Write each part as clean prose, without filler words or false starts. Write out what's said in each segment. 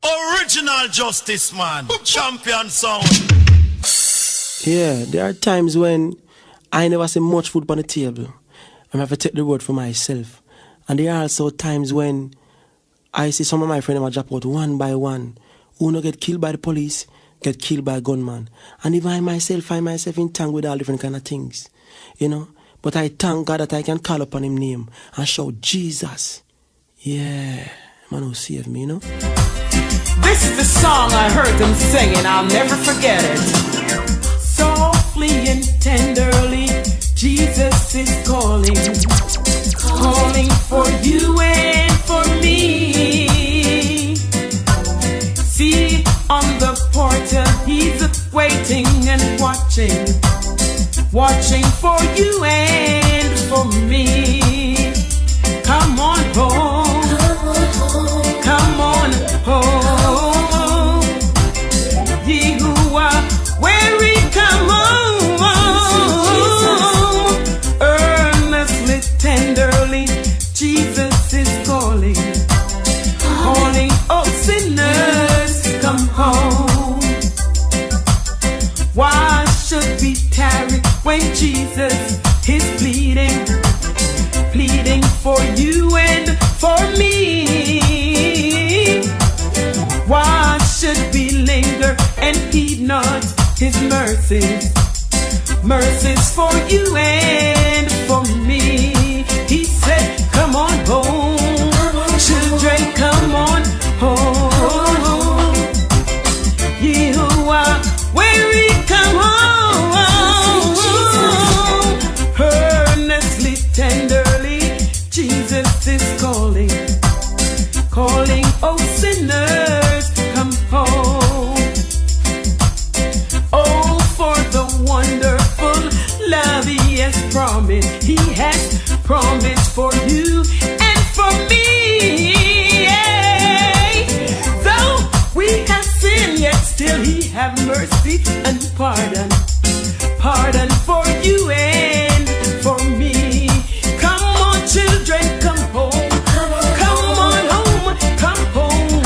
Original Justice, man. Champion sound. Yeah, there are times when I never see much food on the table. I have to take the word for myself. And there are also times when I see some of my friends drop out one by one. Who no get killed by the police, get killed by a gunman. And even I myself find myself entangled with all different kind of things. You know? But I thank God that I can call upon His name and shout, Jesus. Yeah. Man who saved me, you know? This is the song I heard them singing. I'll never forget it. Softly and tenderly, Jesus is calling. Calling for you and for me. See on the portal, He's waiting and watching. Watching for you and for me. Come on home. Come on home. Ye who are weary, come home. Earnestly, tenderly, Jesus is calling. Calling, oh sinners, come home. Why should we tarry when Jesus is pleading? Pleading for you and for me. Why should we linger and heed not His mercies? Mercies for you and for me. He said, come on home. Children, come on home. Ye who are weary, come home. Earnestly, tenderly, Jesus is calling. Calling, oh sinners, come home. Oh, for the wonderful love He has promised. He has promised for you and for me. Yeah. Though we have sinned, yet still He have mercy and pardon. Pardon for you and for me. Come on, children, come home. Come on home, come home.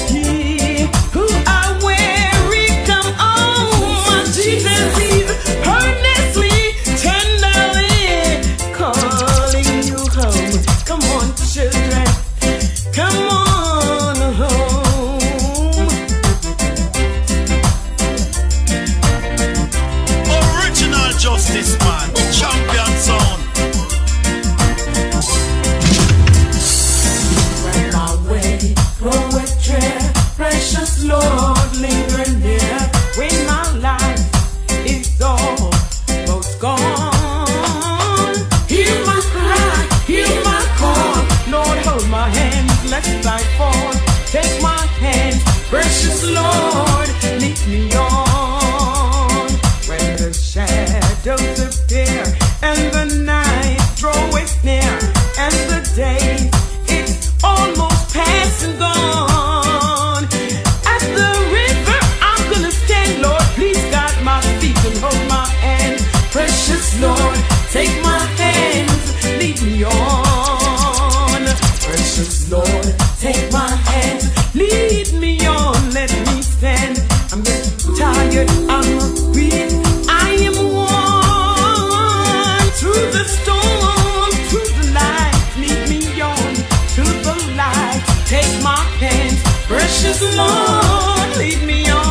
Ye who are weary, come home. Jesus is earnestly, tenderly calling you home. Come on, children, come on home. Original Justice, man. Champion sound. Precious Lord, linger near when my life is almost gone. Hear my cry, hear my call. Lord, hold my hand, lest I fall. Take my hand, precious Lord, lead me on. When the shadows appear and the night draweth near and the day is almost past and gone. Precious Lord, take my hands, lead me on. Precious Lord, take my hands, lead me on. Let me stand. I'm getting tired, I'm weak, I am worn. Through the storm, through the light, lead me on to the light. Take my hands, precious Lord, lead me on.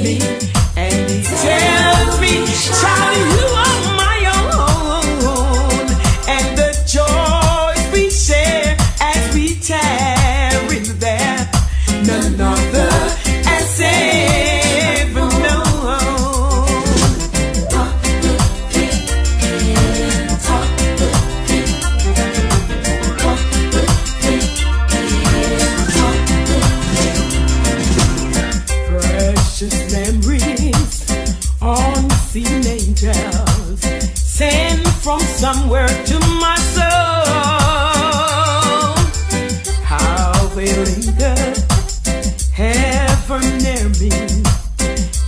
me, and he tells me, child, you are my own, and the joys we share as we tarry there, none other has ever known. Precious memories, unseen angels, sent from somewhere to my soul. How they linger ever near me,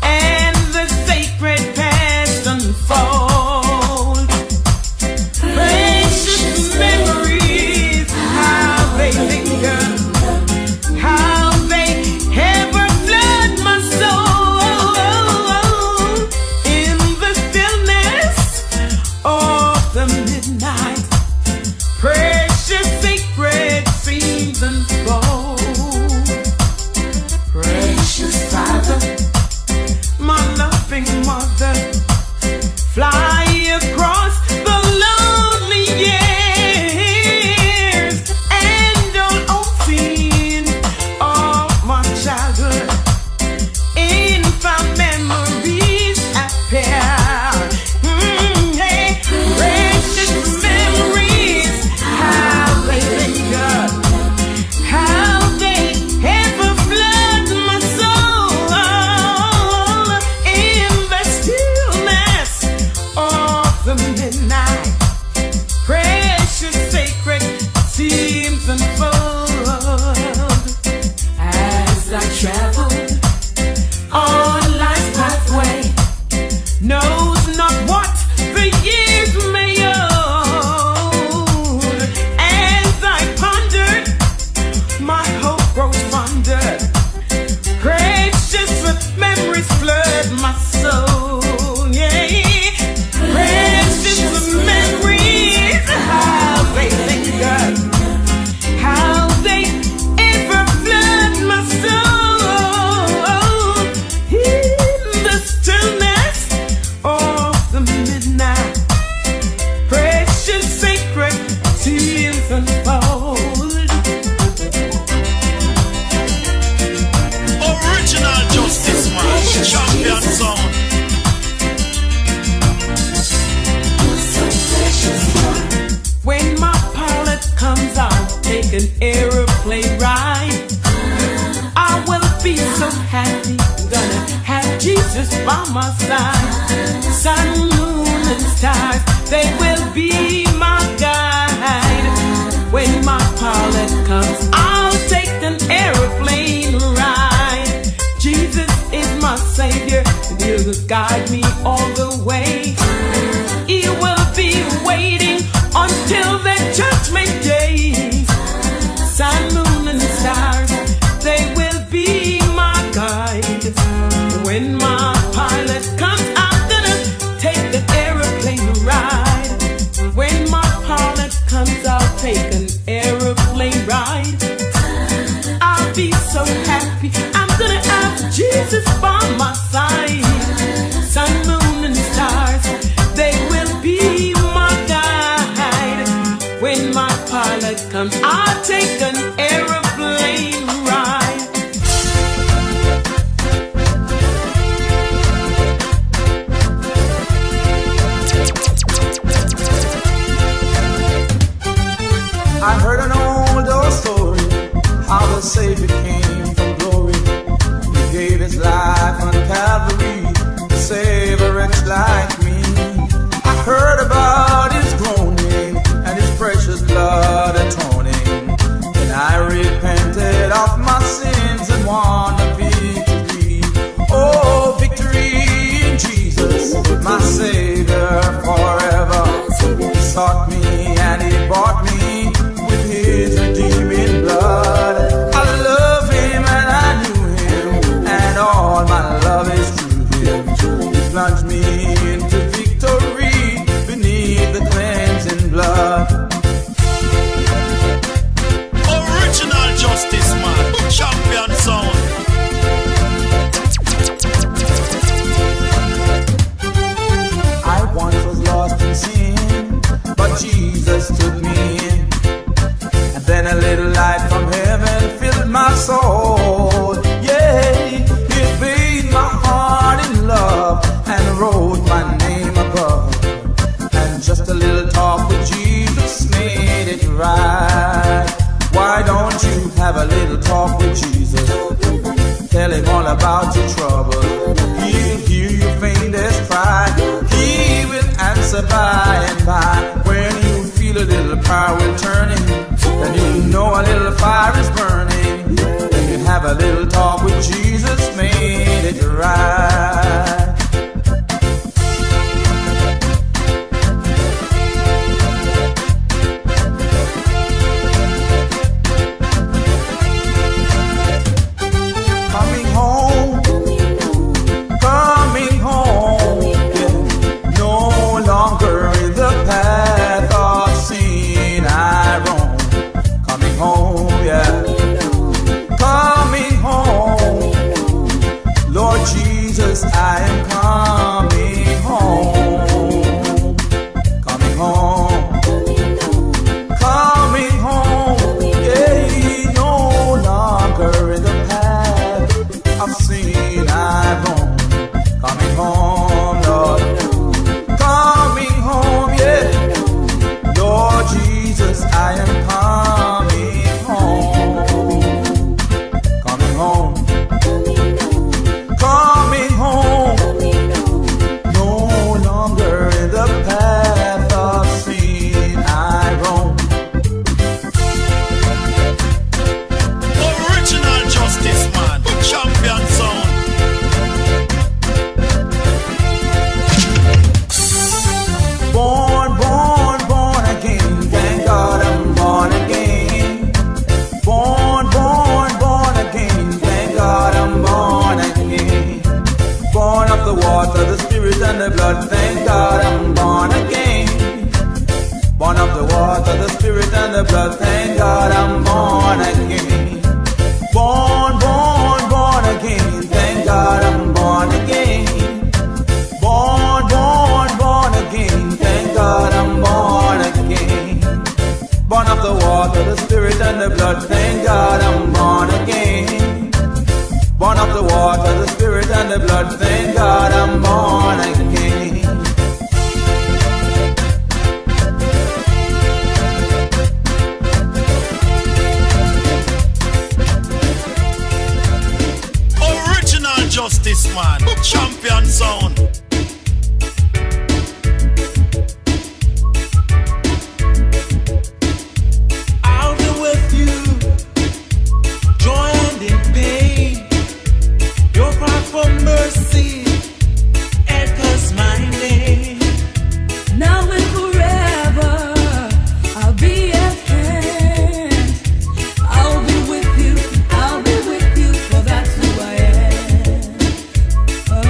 and the sacred past unfold. Precious memories, how they linger, how they ever flood my soul. In the stillness of the midnight, precious sacred scenes unfold. Precious Father, my loving mother, fly across the lonely years, and all unseen of my childhood, infant memories appear. Hey, precious memories, how they linger, how they ever flood my soul. In the stillness of the midnight, precious sacred seems unfold. As I travel on life's pathway, knows not what the years may hold. As I pondered, my hope grows fonder. Precious memories flood my soul. Yeah, precious memories, how they linger, how they ever flood my soul. In the stillness of the midnight, precious sacred tears unfold. Original Justice Man, champion sound. When my pilot comes out, take an aeroplane ride, I will be so happy. Gonna have Jesus by my side. Sun, moon, and stars, they will be my guide. When my pilot comes, I'll take an aeroplane ride. Jesus is my Savior, and He'll guide me all the way. He will be waiting until the judgment day. Sun, moon, and stars, they will be my guide. When my pilot comes, I'm gonna take the aeroplane ride. When my pilot comes, I'll take an aeroplane ride. I'll be so happy, I'm gonna have Jesus by my side. Sun, moon, and stars, they will be my guide. When my pilot comes, I'll take an aeroplane ride. I heard an old story, how the Savior came from glory. He gave His life on Calvary to save a wretch like me. I heard about His groaning and His precious blood atoning. And I repented of my sins and won a victory. Oh, victory in Jesus, my Savior forever. He sought me and He bought me with His redeeming blood. I love Him and I knew Him, and all my love is through Him. He plunged me into victory beneath the cleansing blood. Original Justice Man, champion sound. soul. Yeah, He bathed my heart in love and wrote my name above. And just a little talk with Jesus made it right. Why don't you have a little talk with Jesus? Tell Him all about your trouble. He'll hear your faintest cry. He will answer by and by. When you feel a little power turning, then you know a little fire is burning. Then you have a little talk with Jesus, made it right. I am coming home, coming home, coming home. Yeah, no longer in the path of sin I roam. Coming home, Lord, coming home. Yeah, Lord Jesus, I am coming home, coming home. And the blood, thank God I'm born again. Born of the water, the spirit and the blood, thank God I'm born again. Born, born, born again, thank God I'm born again. Born, born, born again, thank God I'm born again. Born of the water, the spirit and the blood, thank God I'm born again. Born of the water, the spirit and the blood, thank God I'm born again. Original Justice Man, champion sound. I'll be with you, joy and in pain. Your cry for mercy echoes my name. Now and forever, I'll be at hand. I'll be with you, for that's who I am. Oh,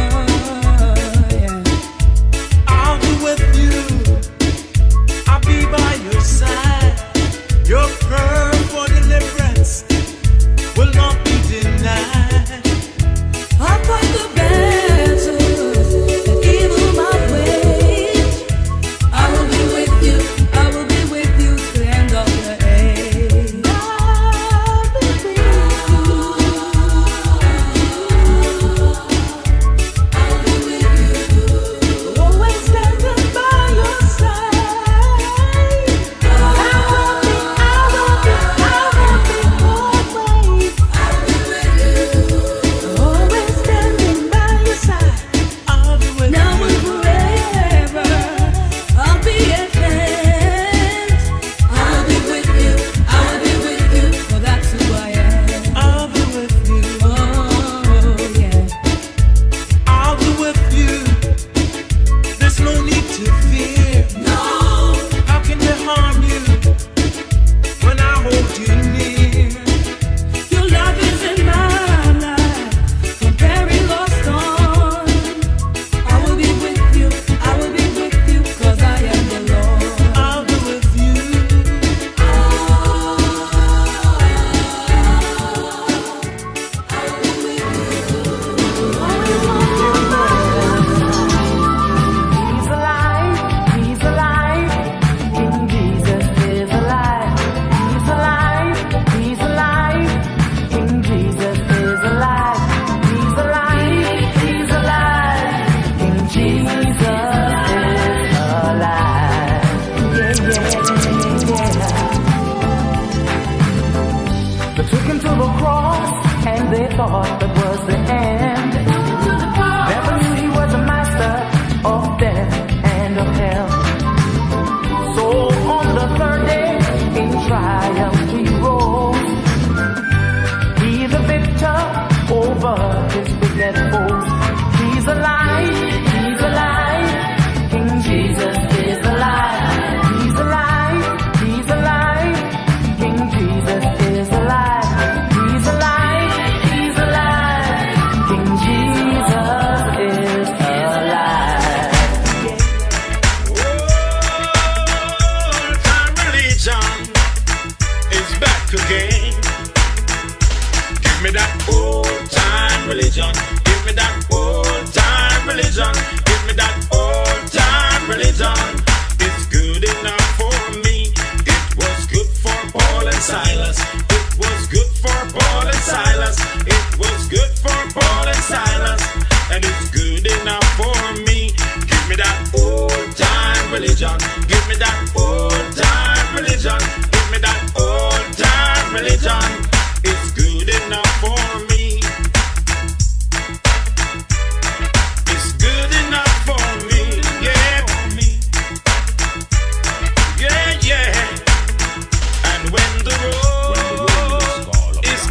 the cross, and they thought that was the end. Never knew he was a master of death and of hell. So on the third day, in triumph he rose. He the victor over his wicked foes. He's alive, he's alive. King Jesus is alive. He's alive, he's alive. King Jesus is alive. He's alive, he's alive. King Jesus is alive. Old-time religion is back again. Give me that old-time religion. Give me that old-time religion. Give me that old-time religion. It's good enough for me. It was good for Paul and Silas. It was good for Paul and Silas. It was good for Paul and Silas. And it's good enough for me. Give me that old-time religion. Give me that old-time religion. Give me that old-time religion. It's good enough for me. It's good enough for me. Yeah. Yeah, yeah. And when the road is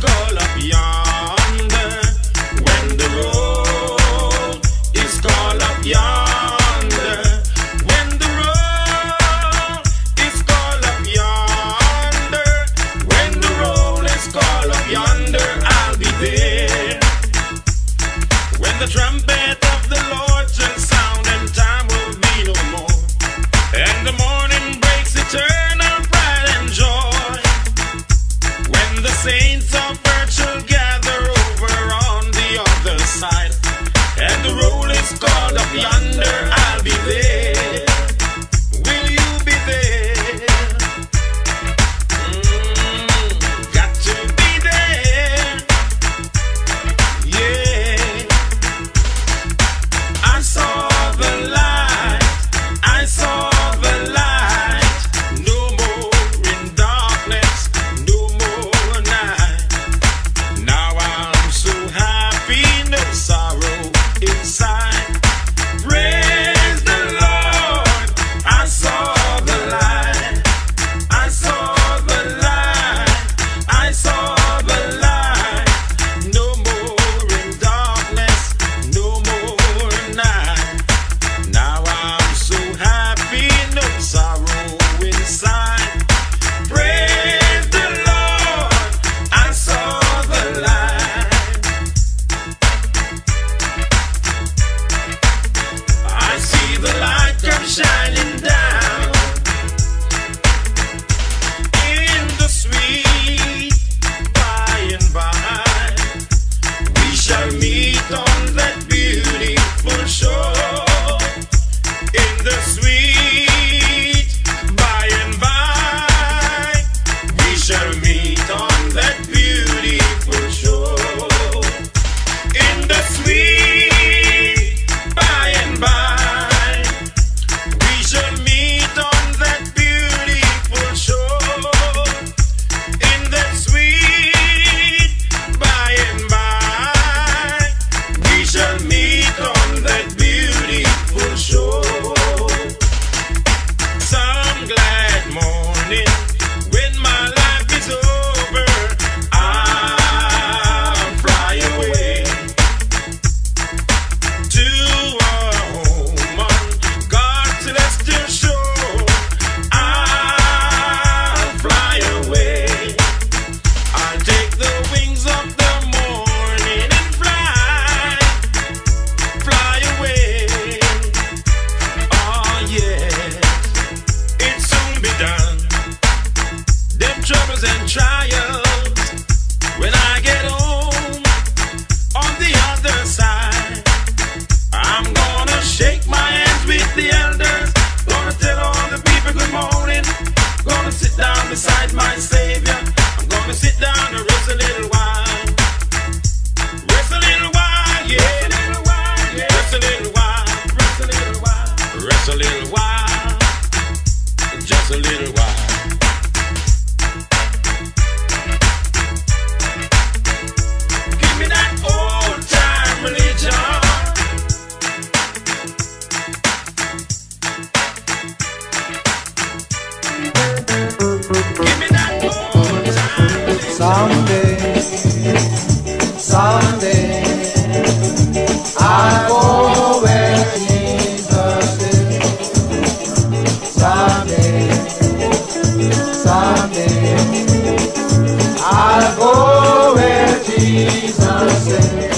Jesus said,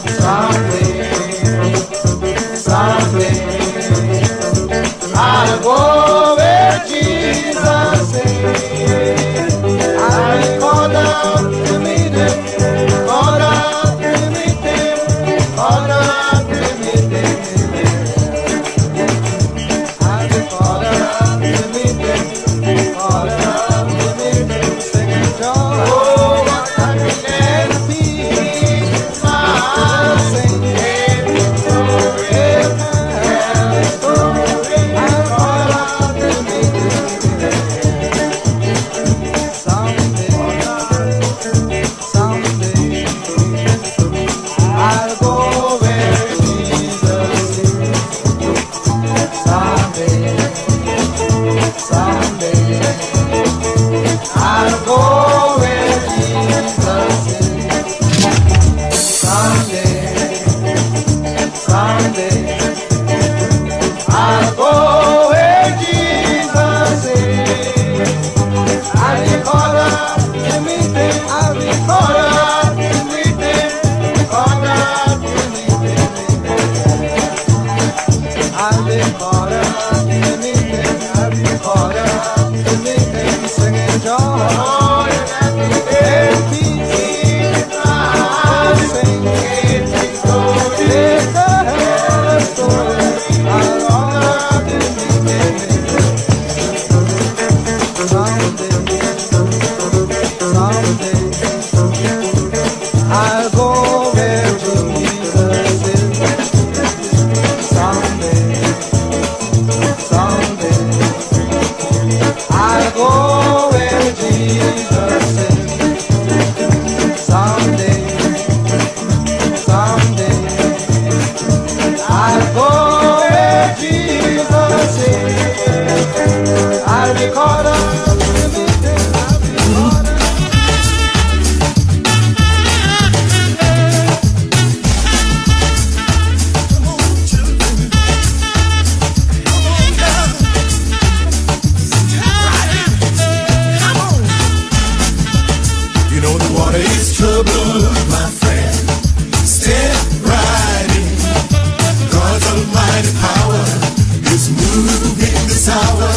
someday, someday, I'll go where Jesus said. I'll call out to meet him, call out to meet him, call out to meet him. I'll call out to meet him, call out to meet him, singing joy. Oh, what happiness and peace, my singing glory, glory. I'll call out to meet him someday, someday. I'll go where Jesus is. Someday, someday. I'll go where Jesus is. Someday, someday. I'll go where Jesus is. I'll be caught up to meet him. I'll be caught up to meet him. Caught up to meet him. I'll be caught up to meet him. I'll be caught up to meet him. Singing joy and peace. I'll sing it. Glory, story. I'll caught up to meet him. Someday, someday, I'll go where Jesus is. Someday, someday, I'll go where Jesus is. Someday, someday, I'll go where Jesus is. I'll be caught up to meet him. I'll be caught up. You know the water is trouble, my friend. Step right in. God's almighty power is moving this hour.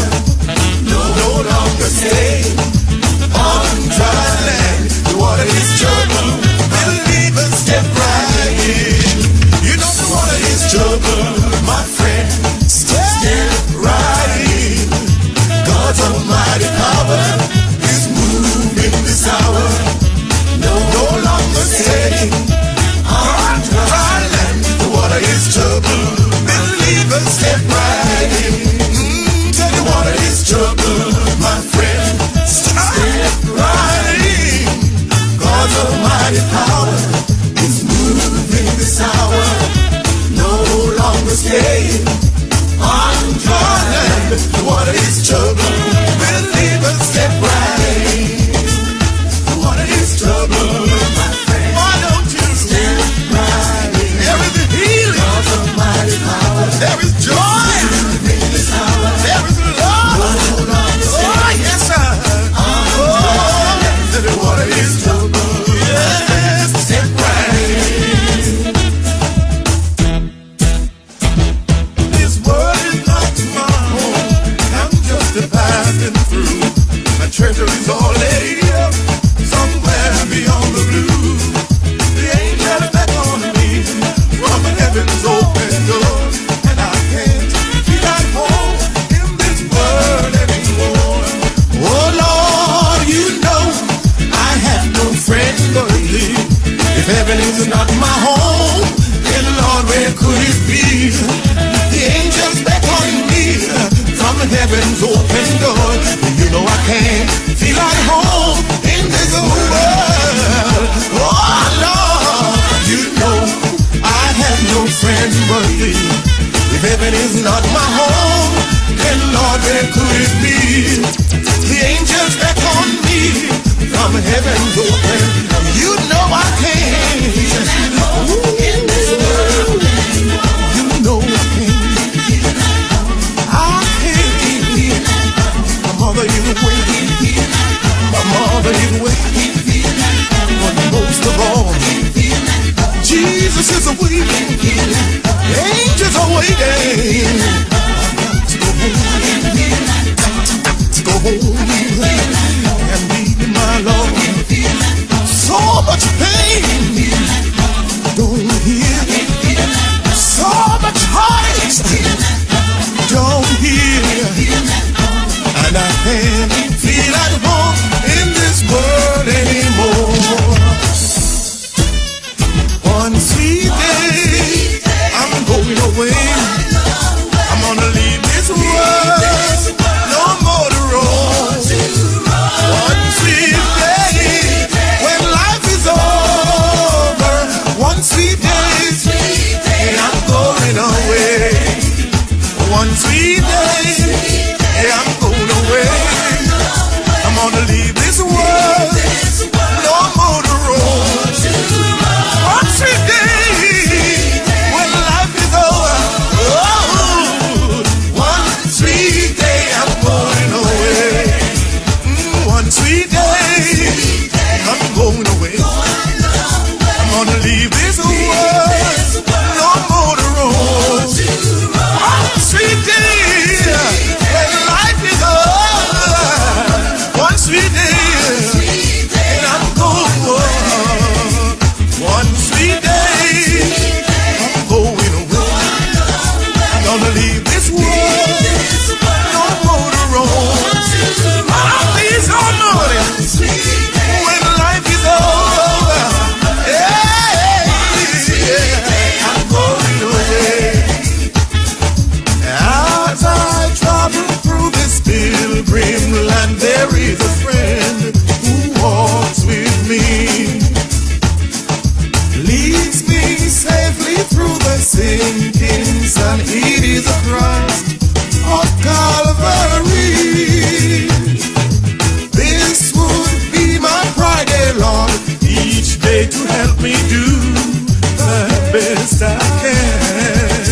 No longer stay on dry land. The water is trouble. Believers, step right in. You know the water is trouble, my friend. Step right in. God's almighty power is moving this hour. No longer stay on dry land. The water is trouble. Believers, step right in. Tell the water is trouble, my friend. Step right in. God's almighty power is moving this hour. No longer stay on dry land. The water is trouble. Believers, step right in. The water is trouble, my friend. Why don't you step right in? There is healing. God's almighty power. There is joy. There is love. Oh, yes, sir. Oh, the water is trouble. Yes, step right in. This world is not my home. I'm just a passing through. My treasure is all laid up somewhere beyond the blue. The angel back on me from heaven's open door, and I can't feel at home in this world anymore. Oh Lord, you know I have no friend but thee. If heaven is not my home, then Lord, where could it be? The angels back on me from heaven's open door. You know I can't feel at home in this world. Oh Lord, you know I have no friend but thee. If heaven is not my home, then Lord, where could it be? The angels back on me from heaven's open. You know I can't in this world. You know I can't. I can't. me do the best I can.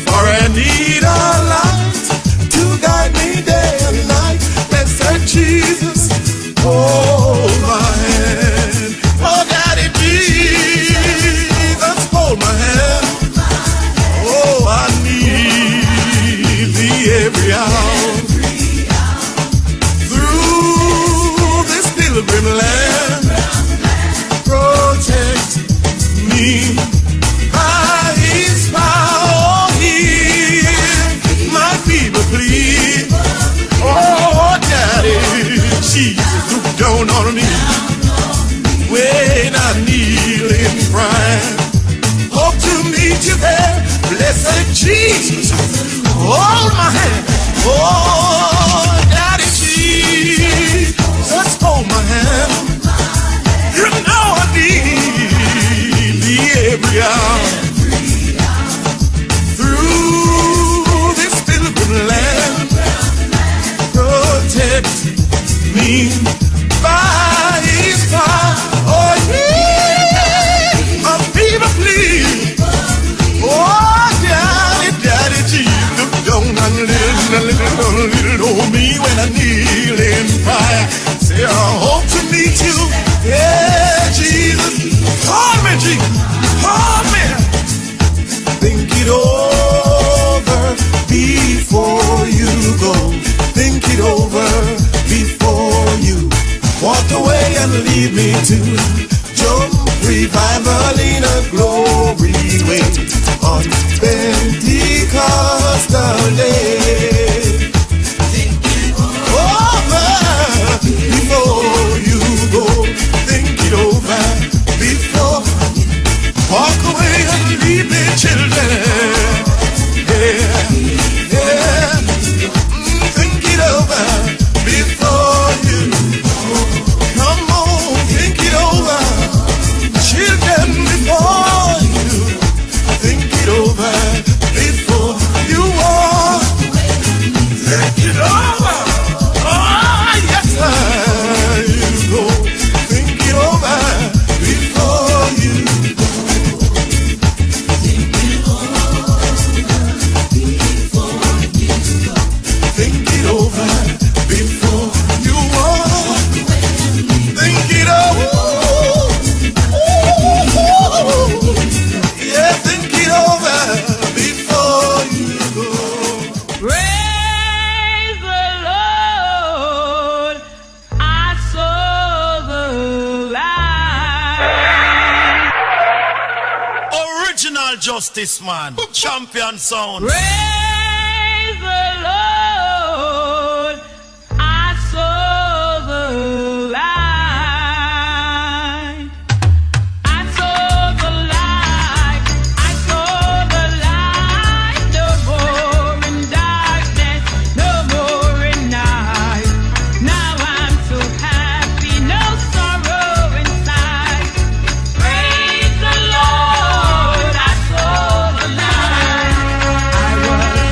For I need a light to guide me day and night. Blessed Jesus, hold my hand. Oh, Daddy Jesus, hold my hand. Oh, I need thee every hour. Through this pilgrim land, protect me by His power. Hear my feeble plea. Oh, Daddy Jesus, look down on me when I kneel in prayer. Hope to meet you there, blessed Jesus. Hold my hand. Oh, Daddy Jesus, hold my hand. You know I need thee every hour. Through this pilgrim land, protect me by His power. Oh, yeah, my fever please. Oh, Daddy Jesus, look down on little old me when I kneel in prayer. Say I hope to meet you, yeah, Jesus. Hold me, Jesus, hold me. Think it over before you go. Think it over before you walk away and leave me to jump revival in a glory way on Pentecostal day. Think it over before you go. Think it over before walk away and leave me, children. Yeah, yeah. Think it over before you. Come on, think it over, children, before you. Think it over before you walk. Think it over. Oh, yes, I go. Think it over before you. Think it over before you. Think it over before you walk. Think it over. Yeah, think it over before you go. Praise the Lord, I saw the light. Original Justice Man, champion sound. Praise the Lord, I saw the light. I saw the light. I saw the light. No more in darkness, no more in night. Now I'm so happy, no sorrow inside. Praise the Lord, I saw the light. I was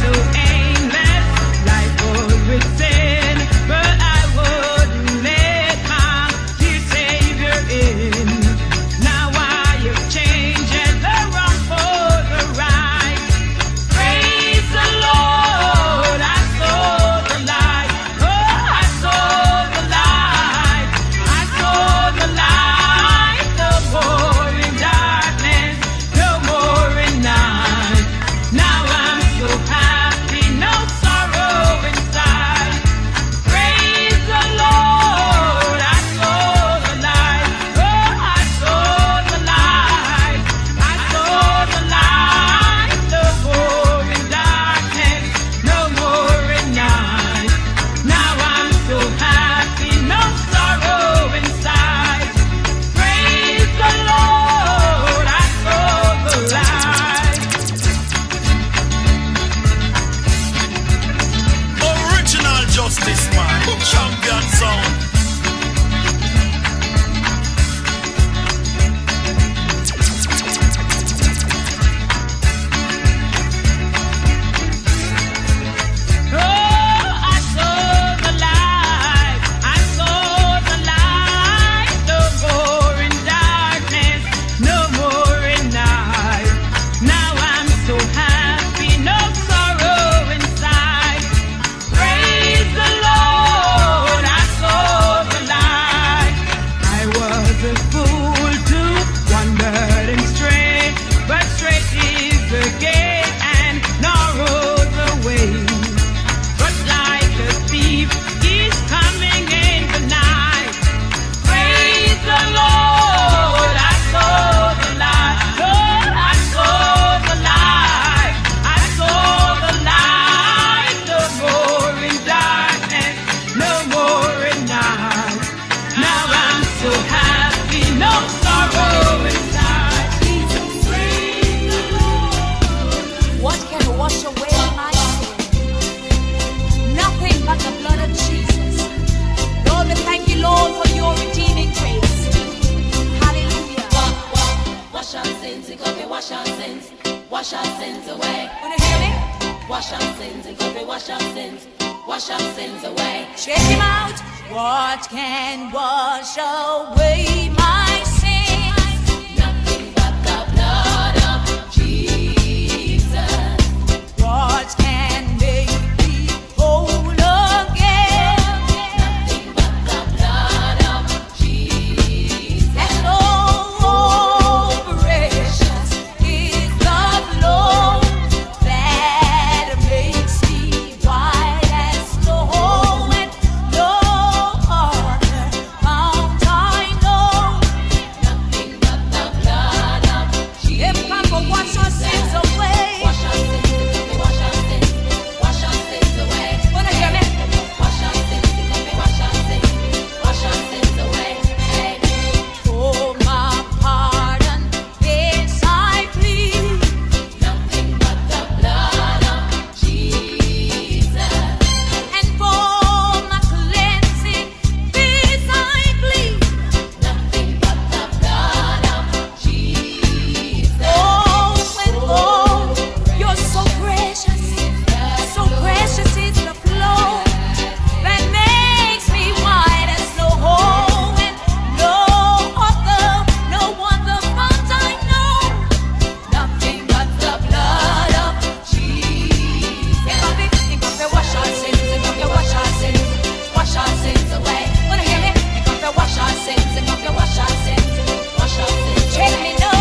wash our sins away. Wanna hear me? Wash our sins and come and wash our sins. Wash our sins away. Check him out. What can wash away my sins? Nothing but the blood of Jesus. What can make me whole again? Nothing but the blood of Jesus. And oh, precious is the flow that makes me white as snow, and no other fount I know. Nothing but the blood of Jesus. If I can wash our sins away, wash our sins, wash our sins, wash our sins away. Wanna hear me? Wash our sins, wash our sins, wash our sins away. Hey. For my pardon, this I plead. Nothing but the blood of Jesus. And for my cleansing, this I plead. Nothing but the blood of Jesus. Oh, and oh, you're so precious is the flow that makes me white as snow, and no other fount I know. Nothing but the blood of Jesus. If I wash our sins, if I wash our sins, wash our sins away. Wanna hear me? If I wash our sins, if I wash our sins, wash our sins. Check me now.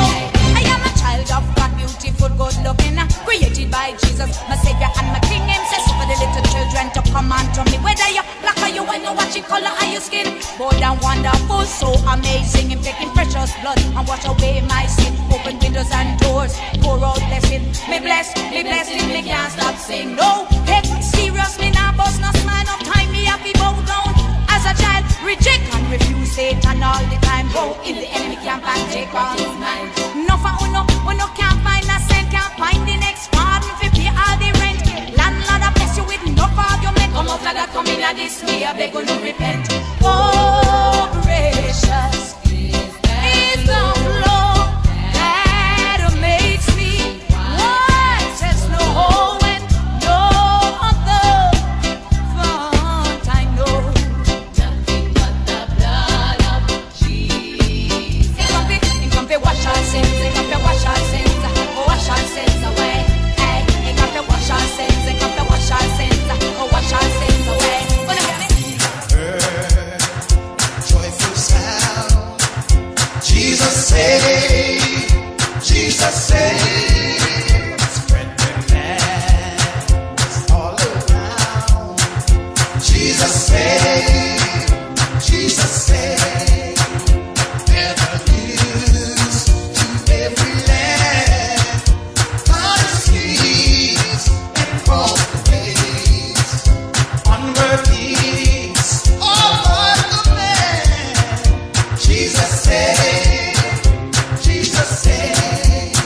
I am a child of God, beautiful, good looking, created by Jesus, my Savior and my King. Him says for the little children to come unto me. Whether you're black or you white, no watching color or your skin. Bold and wonderful, so amazing. Him taking precious blood and wash away my sin. Open windows and doors, pour out blessing. Me bless him, me can't stop sing. No, take me serious, me nah bust no smile. No time me happy bow down. As a child, reject and refuse Satan all the time. Go in the enemy camp and take all his mind. No for uno can't find a cent, can't find the next pardon if you pay all the rent. Landlord I bless you with no argument. Come out like that, come in at this me, I beg you to repent. Oh, precious is the flow that makes me white as snow, and no other fount I know. Nothing but the blood of Jesus. In comfy, wash our sins, wash our sins, wash our sins away. Hey, in comfy, wash our sins, wash our sins, wash our sins away. Wanna hear me? Joyful sound. Jesus saved, Jesus saved. Spread their hands all around. Jesus saved, Jesus saved. They're the news to every land. God is pleased and falls praise. Onward peace, onward the man. Jesus saved, Jesus saved.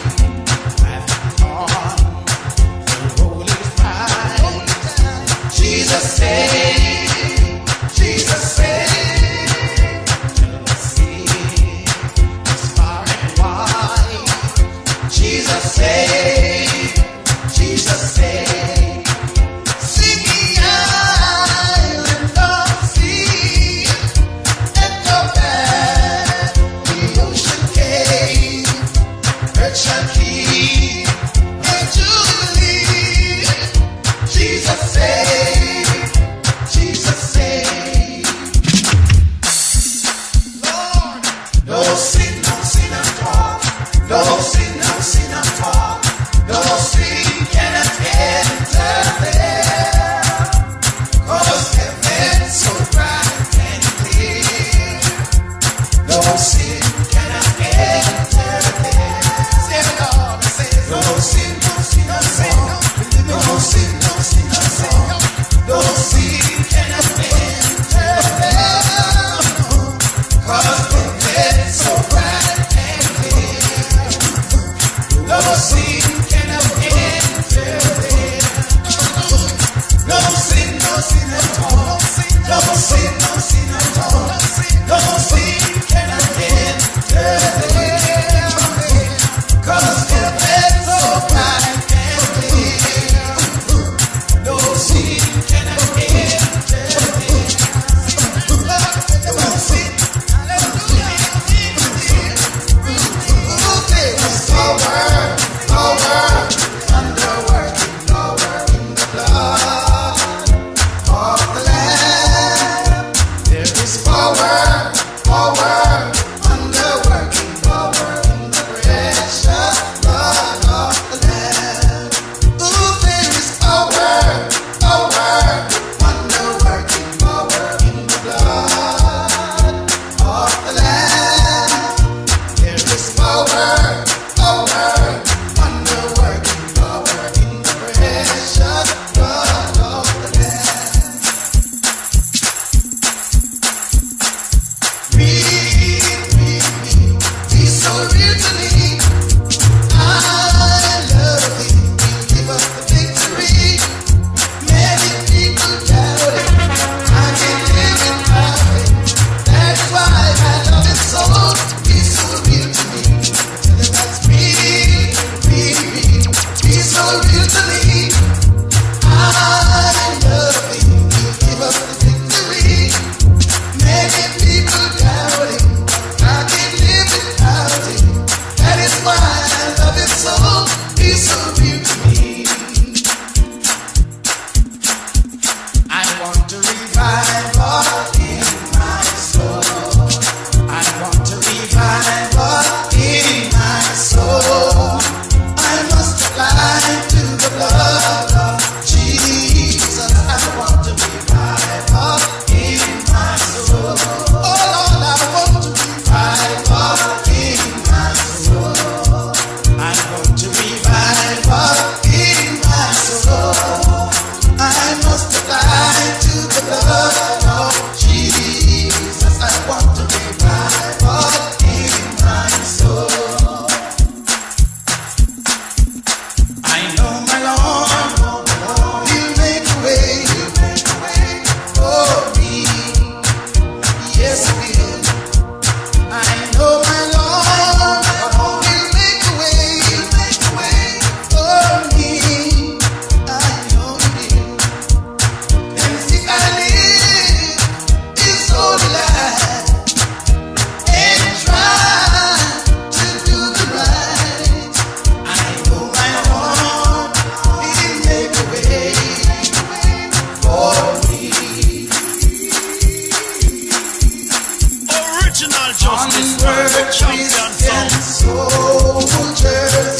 Christian soldiers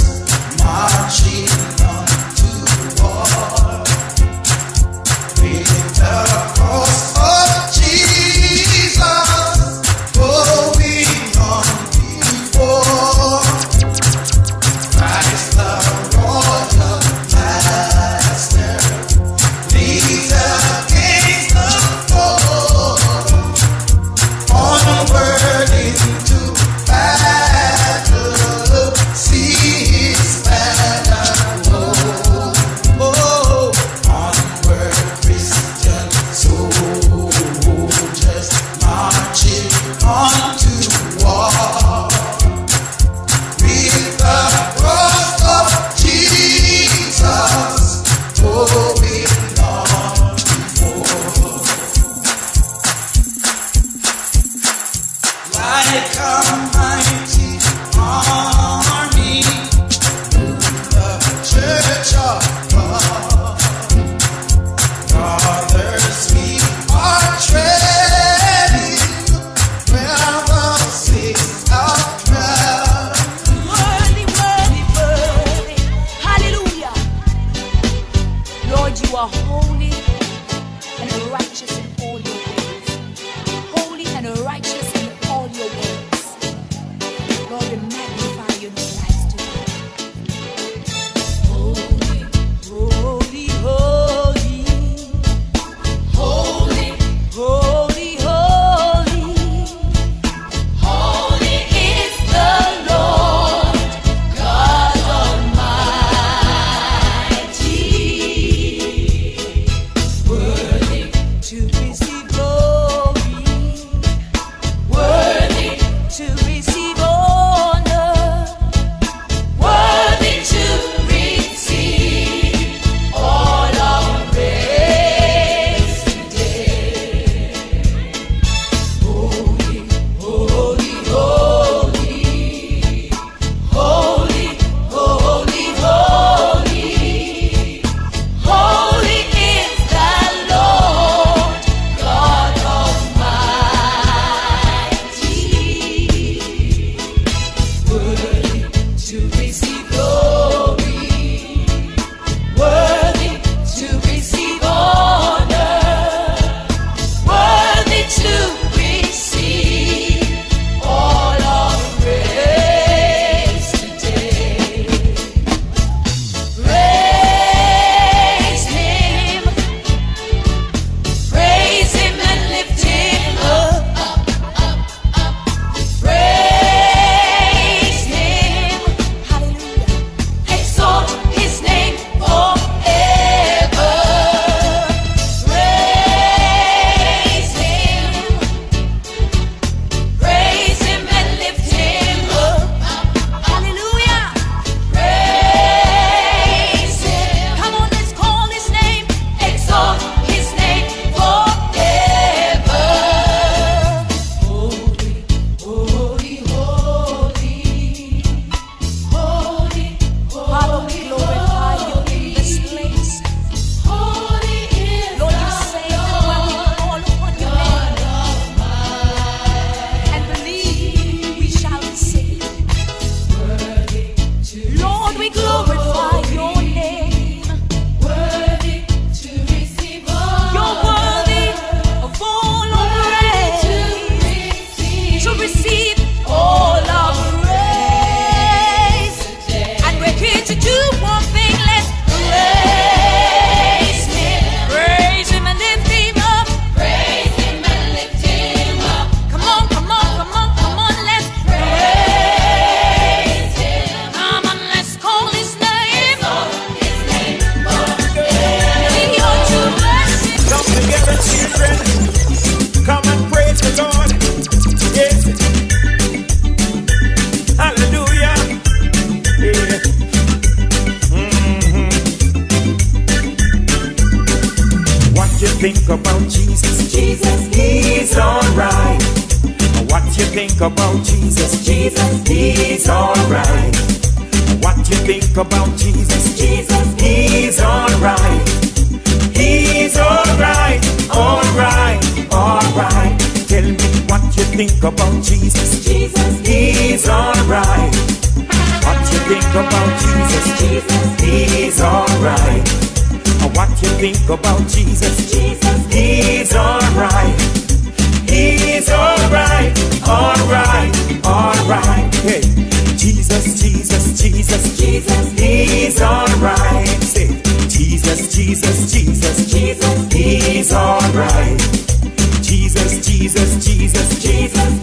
marching on to war. With the cross of Jesus going on before. Christ the royal master leads against the foe. Onward into battle, see his banner roll. Oh, onward Christian soldiers marching on to war. With the cross of Jesus going on before. Like a mighty army, the church of God. Brothers, we are treading where the saints are proud. Worthy, worthy, worthy. Hallelujah. Lord, you are holy and righteous in all your ways. Holy and righteous in all your ways. Lord, we magnify your lives today. Holy, holy, holy. Holy, holy, holy. Holy is the Lord God Almighty. Worthy to receive glory. Worthy to receive honor. Worthy to receive all our praise today. Holy, holy, holy. Holy, holy, holy. Holy is the Lord God Almighty. Worthy to receive glory. Worthy to receive honor. Worthy to receive all our praise today. Praise Him. Praise Him and lift Him up. Praise Him. Hallelujah. Exalt His name forever. Praise Him. Praise Him and lift Him up. Hallelujah. Praise Him. Come on, let's call His name. Exalt His name forever. Holy, holy, holy. Holy, Father, we glorify you in this place. Holy is Lord, you say that when we call upon your name and believe, we shall be saved. Lord, we glorify your name. Worthy to receive all. You're worthy of all our praise. To receive all our praise. And we're here to do one thing. Let's praise Him. Praise Him and lift Him up. Praise Him and lift Him up. Come on, come on, come on, come on. Let's praise Him. Come on, let's call His name. We ought to worship. Come together, children. Come and praise the Lord. Yes. Hallelujah. Yeah. What you think about Jesus? Jesus, He's alright. What you think about Jesus? Jesus, He's alright. What you think about Jesus? Jesus, He's alright. He's alright. Alright. Alright. Tell me what you think about Jesus. Jesus, He's think about Jesus? He's alright. What you think about Jesus? He's alright. He's alright. Alright. Alright. Hey. Jesus. He's alright. Say Jesus. He's alright. Jesus.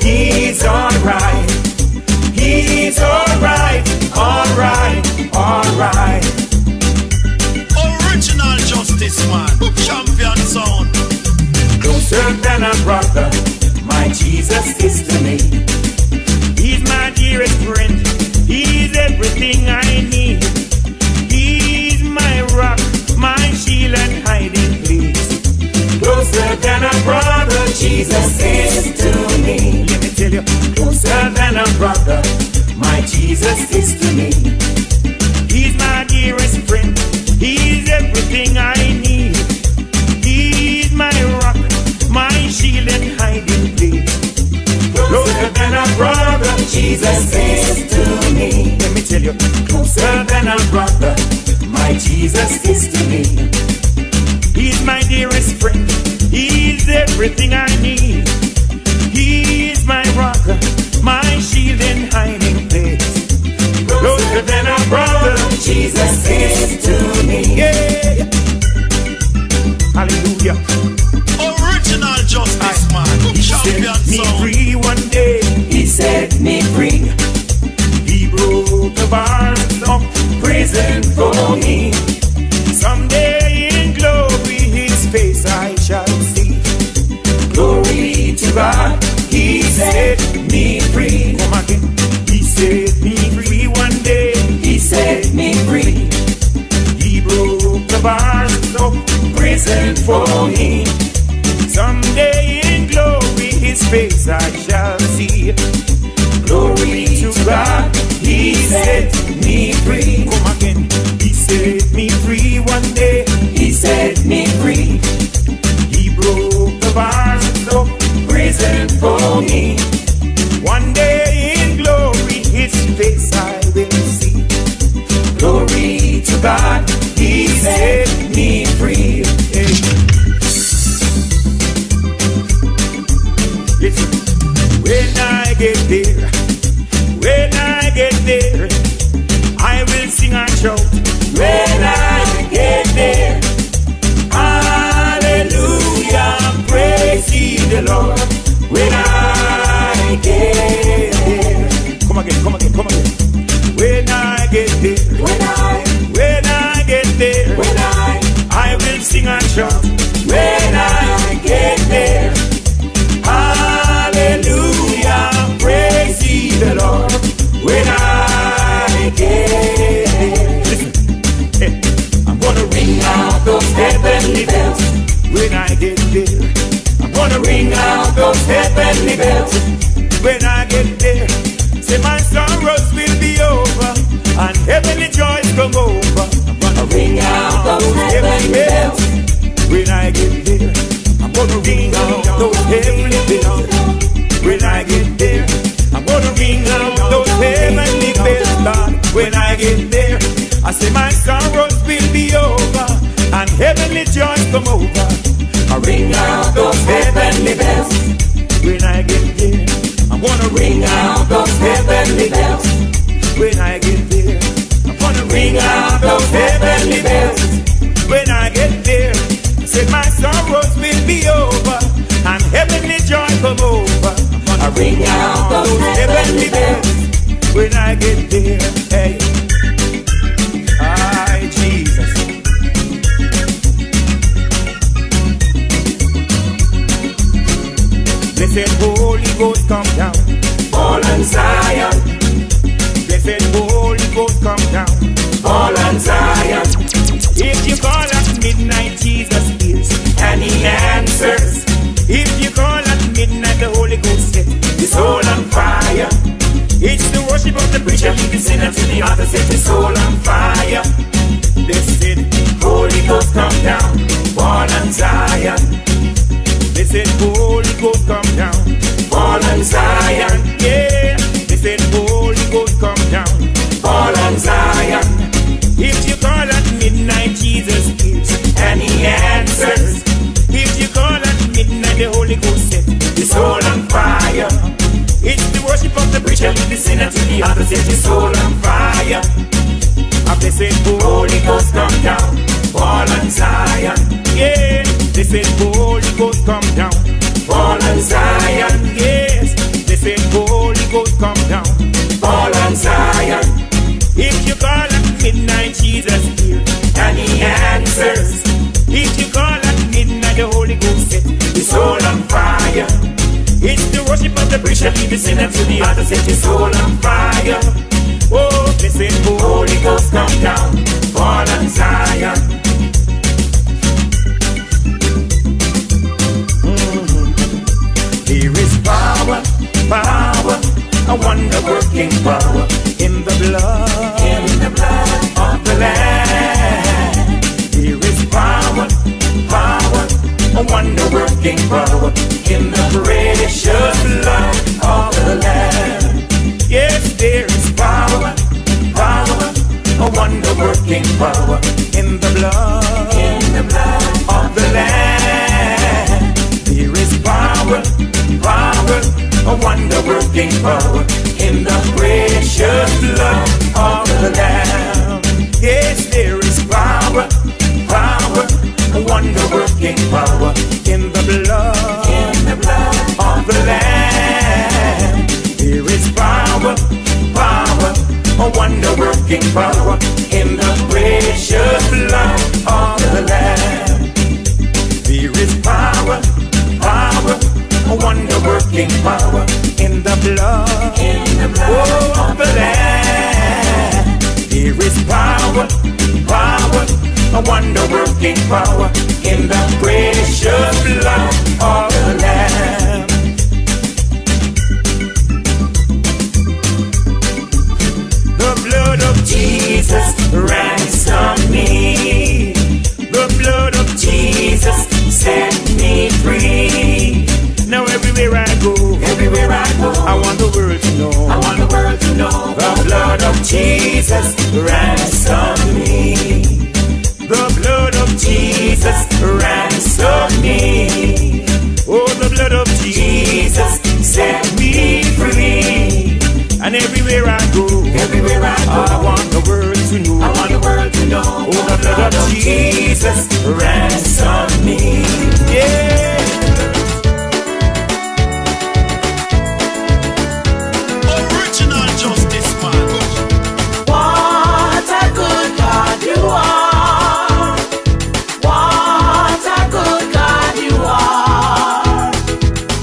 He's alright. He's alright. Alright. Original Justice Man, champion sound. Closer than a brother, my Jesus is to me. He's my dearest friend. He's everything I need. He's my rock, my shield and hiding place. Closer than a brother, Jesus is to me. Let me tell you, closer than a brother, my Jesus is to me. He's my dearest friend. He's everything I need. He's my rock, my shield and hiding place. Closer than a brother, Jesus is to me. Let me tell you, closer than a brother, my Jesus is to me. He's my dearest friend. He's everything I need. He's my rock, my shield and hiding place. Closer than a brother, Jesus is to me. Yeah. Hallelujah. Original Justice Man, He champion set me sound. free one day. He set me free. He broke the bars of prison for me. Someday in glory His face I shall see. Glory to God, He set me free. Come again. He set me free one day. He set me free. He broke the bars of prison for me. Someday in glory His face I shall see. Glory to God, He set me free. Come again. He set me free one day. He set me free. He broke the bars of prison for me. One day in glory His face I will see. Glory to God, He set me free. Hey. Listen, when I get there, I will sing and shout. When I get there, hallelujah, praise ye the Lord. When I get there, come again. When I get there, when I get there, I will sing and shout. When I get there, hallelujah, praise ye the Lord. When I get there, listen, hey, I'm gonna ring out those heavenly bells. When I get there, I'm gonna ring out those heavenly bells. When I get there, say my sorrows will be over and heavenly joys come over. I'm gonna ring out those heavenly bells. When I get there, I'm gonna ring out those heavenly bells. When I get there, I'm gonna ring out those heavenly bells, Lord. When I get there, I say my sorrows will be over and heavenly joys come over. I ring out those heavenly bells. When I get there, I'm gonna ring out those heavenly bells. When I get there, I'm gonna ring out those heavenly bells. When I get there, I say my sorrows will be over and heavenly joy come over. I ring out those heavenly bells. When I get there, hey, I Jesus. Blessed Holy Ghost come down, fall on Zion. Blessed Holy Ghost come down, fall on Zion. If you call at midnight, Jesus hears and He answers. If you call at midnight, the Holy Ghost set His soul on fire. It's the worship of the preacher, lead the sinner to the altar, set His soul on fire. Blessed Holy Ghost come down, fall on Zion. Blessed Holy Ghost come down, fall on Zion. Yeah, blessed Holy Ghost come down, fall on Zion. to the other, set your soul on fire. A blessed Holy Ghost come down, fall on Zion. Yeah, blessed Holy Ghost come down, fall on Zion. Yes, blessed Holy Ghost come down, fall on Zion. If you call at midnight, Jesus here, and He answers. If you call at midnight, the Holy Ghost set the soul on fire. It's the worship of the priest shall lead the sinner to the altar, set your soul on fire. Oh, blessed Holy Ghost come down, fall on Zion. There is power, power, a wonder-working power in the blood of the Lamb. There is power, power, a wonder-working power in the precious blood of the Lamb. Yes, there is power, power, a wonder-working power in the blood of the Lamb. There is power, power, a wonder-working power in the precious blood of the Lamb. Yes, there is power, power, a wonder-working power in the blood of the Lamb. There is power, power, a wonder-working power in the precious blood of the Lamb. There is power, power, a wonder-working power in the blood, of the Lamb. There is power, power, a wonder-working power in the precious blood of the Lamb. The blood of Jesus ransomed me. The blood of Jesus set me free. Now everywhere I go, I want the world to know, the blood of Jesus ransomed me. The blood of Jesus ransomed me. Oh, the blood of Jesus set me free. And everywhere I go, I want the world to know, oh, the blood of Jesus ransomed me. Yeah. What a good God you are. What a good God you are.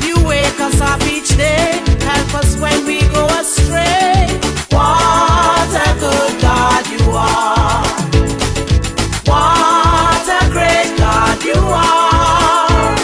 You wake us up each day, help us when we go astray. What a good God you are. What a great God you are.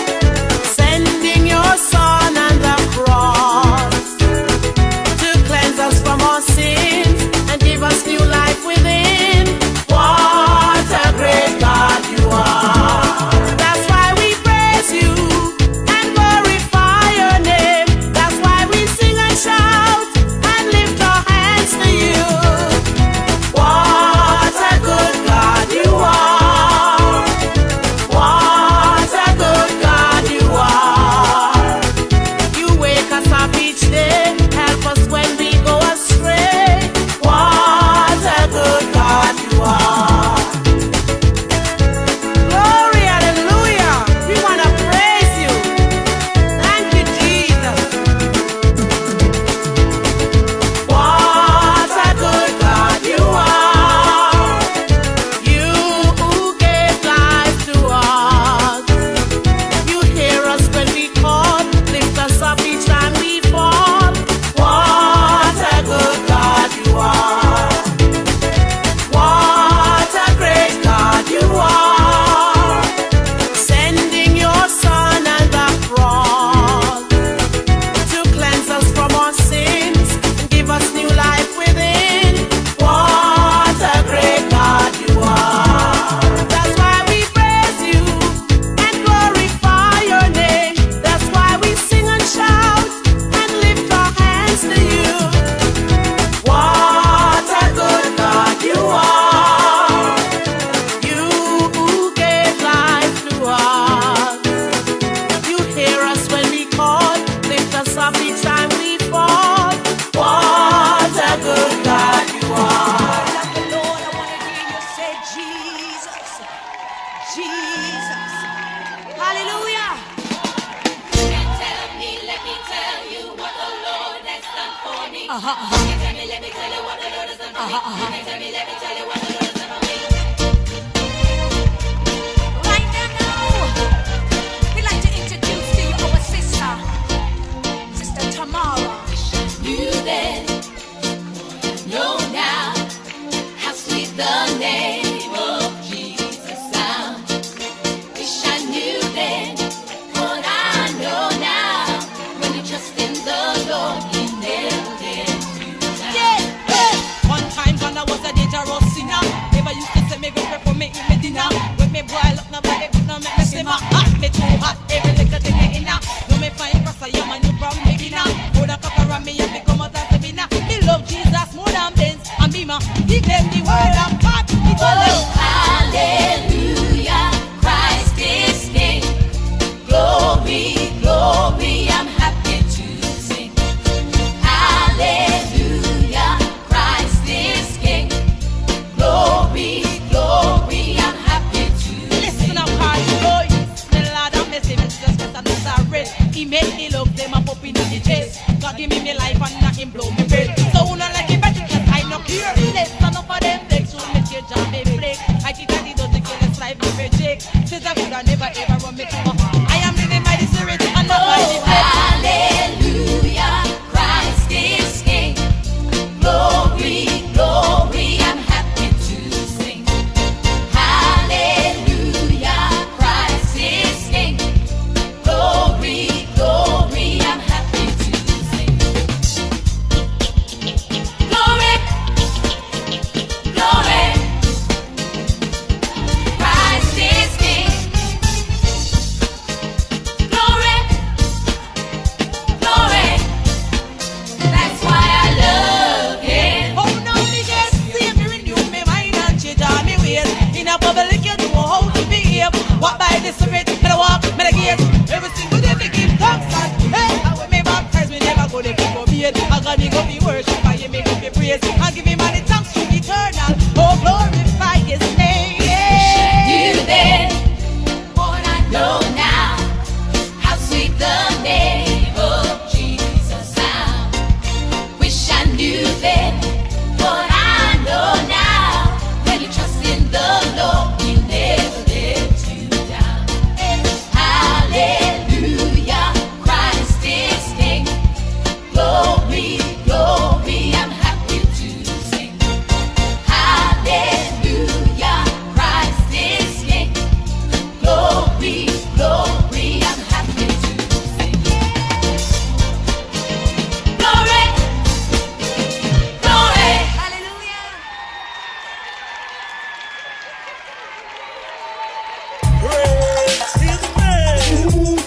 we'd like to introduce to you our sister, Sister Tamara. You then know now how sweet the name of Jesus sounds. Wish I knew then what I know now. When you trust in the Lord, He never let you down. One time when I was a dangerous sinner, never used to say me go pray for me in me dinner. When me boil up nobody could not make me simmer. Hot me too hot, every little thing me inna. No me find cross a young man you from beginner. Put a cock around me and become a dance winner. Me love Jesus more than Benz and Beamer. He gave the word of God. He told us, Hallelujah, Christ is King. Glory, glory, I'm happy to sing. Hallelujah, Christ is King. Glory, glory, I'm happy to sing. listen up, hard boy. The Lord of mercy, Jesus Christ of Nazareth. He made me love them up in the chest. God give me life and not him blow me bread. So who not like it better because I not care. Let's stand up for them flex. Show me change and me break. I think that he doesn't kill his life, never Jake. Since I could have never ever run me to I am living by the Spirit and not by the flesh. Hallelujah, Christ is King. Glory, glory, I'm happy to sing. Hallelujah, Christ is King. Glory, glory, I'm happy to sing. Glory, glory, Christ is King. Glory, glory, that's why I love Him. Oh no, me just see me renew me mind and change all me ways. In a public you know how to behave. Walk by the Spirit, me the walk, me the gaze. Every single day me give thanks and hey, and when me baptize me never go to keep obeyed. I gotta go be worship and you make me praise. And give Him all the thanks to eternal. Oh glorify His name. You then, what I know now, how sweet the name of Jesus sounds. Wish I knew then what I know now. When you trust in the Lord, He never let you down. Hallelujah, Christ is King. Glory, glory, I'm happy to sing. Hallelujah, Christ is King. Glory, glory, I'm happy to sing. Glory, glory, hallelujah. Praise His name.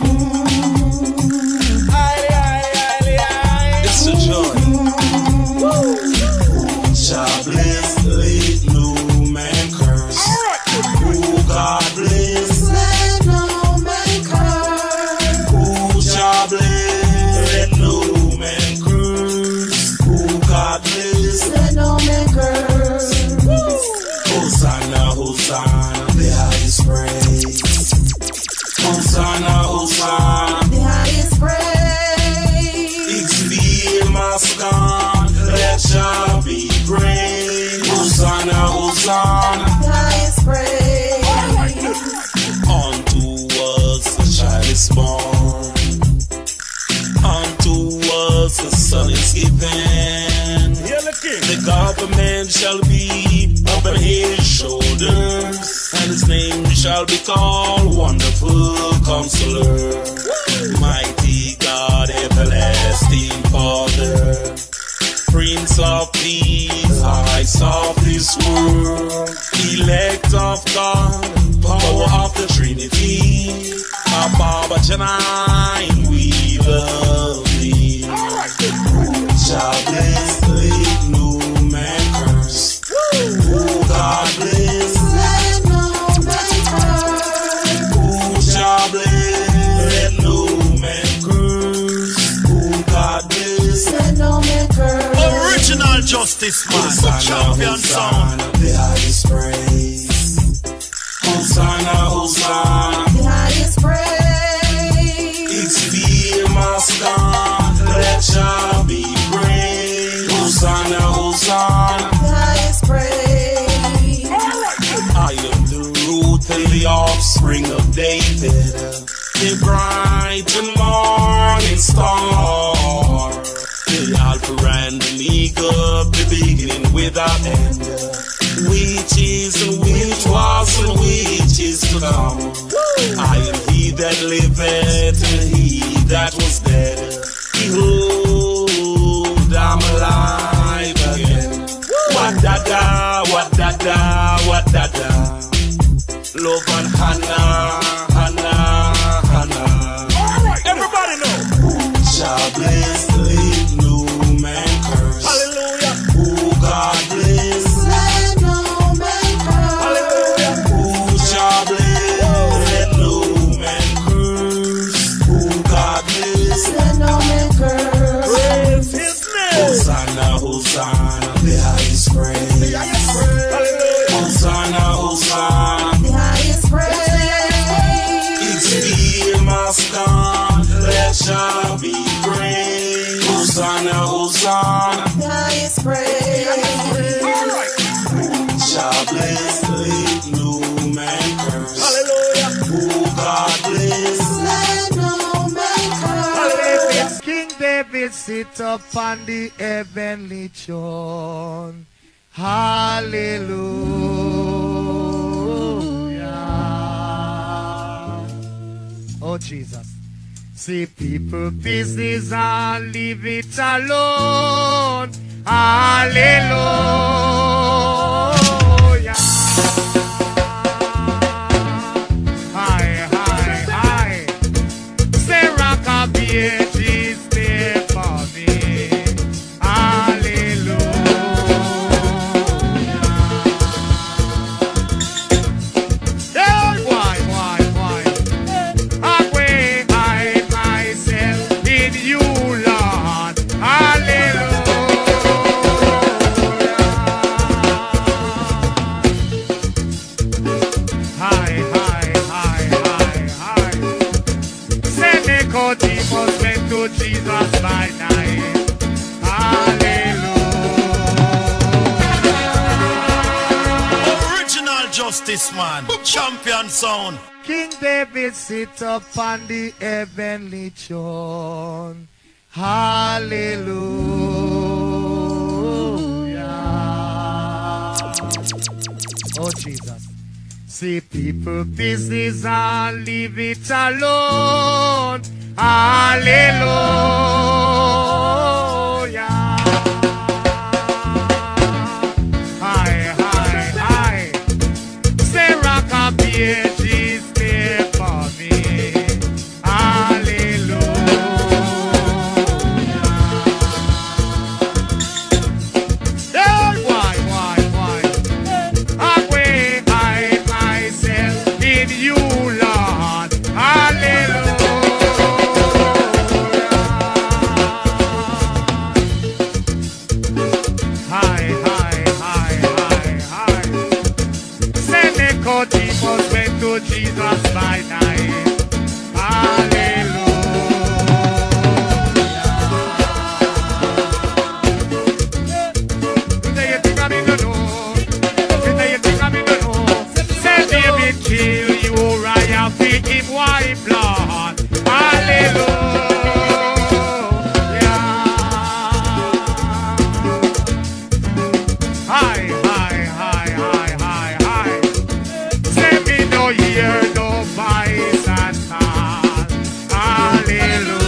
It's a joy. God bless, let no man curse. Oh, God bless, let no man curse. Oh, God bless, let no man curse. Oh, God bless, let no man curse. Hosanna, Hosanna, the highest praise. Hosanna, Hosanna, the highest praise. It's the Maskan, let shall be praised. Hosanna, Hosanna, the highest praise. Unto us a child is born. Unto us a son is given. The government shall be upon his shoulders, and his name shall be called Wonderful Counselor, Mighty God, Everlasting Father, Prince of Peace, Eyes of this world, Elect of God, Power of the Trinity, Abba Janai, we love thee. God bless, let no man curse. Oh, God bless, let no man curse. Oh, God bless, let no man curse. Oh, God bless, let no man curse. Original Justice Man, Hosanna, champion sound. Hosanna, the highest praise. Hosanna, Hosanna, the highest praise. It's the Master, let shall be praised. David, the bright and morning star, the Alpha and Omega, the beginning without end, which is and which was and which is to come. I am he that liveth and he that was dead. Behold, I'm alive again. What da da, what da da, what da da. Love and Hannah, Hannah, Hannah. Alright, everybody know. Shall bless the lead, no man curse. Hallelujah. Who God bless, let no man curse. Hallelujah. Who shall bless, let no man curse. Who God bless, let no man curse. Praise his name. Hosanna, Hosanna, the highest praise. The highest praise. Hallelujah. Hosanna, Hosanna. It's the Mascon, let shall be praised. Hosanna, Hosanna, the highest praise. Alright. Shall bless the lead, no man curse. Hallelujah. Who God bless, let no man curse. Hallelujah. King David sit upon the heavenly throne. Hallelujah. Oh Jesus. See people business and leave it alone. Hallelujah. Hi, hi, hi. Sarah Kabir is there for me. Hallelujah. Yeah, why? Away hide myself in you, Lord. Hallelujah. Hi. Say Nicodemus went to Jesus by night. Hallelujah. Original Justice Man, champion sound. King David sit upon the heavenly throne. Hallelujah. Oh Jesus. See people business and leave it alone. Hallelujah. Hi. Sarah Kabir is there for me. Hallelujah. Yeah, why? Away hide myself in you, Lord. Hallelujah. Hi. Say Nicodemus went to Jesus by night. Hallelujah. Today you think I'm in the know. Say David kill you, Uriah, feed him white blood. Hallelujah. Hi. Say me no hear no voice at all. Hallelujah.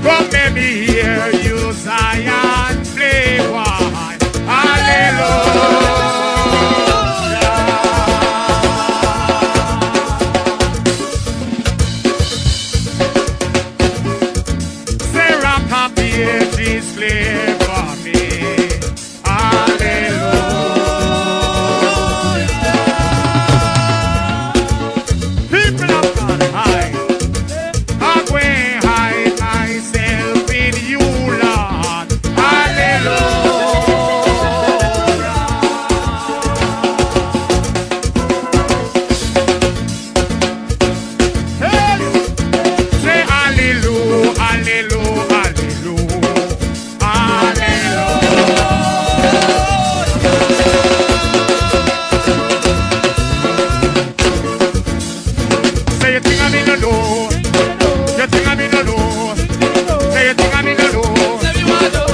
Come let me hear you, Zion, play wide. Hallelujah. Sarah Kabir is clear for me. Hallelujah. People of God, hide myself in you, Lord. know. You think I'm in the know. Say you think I'm in the know.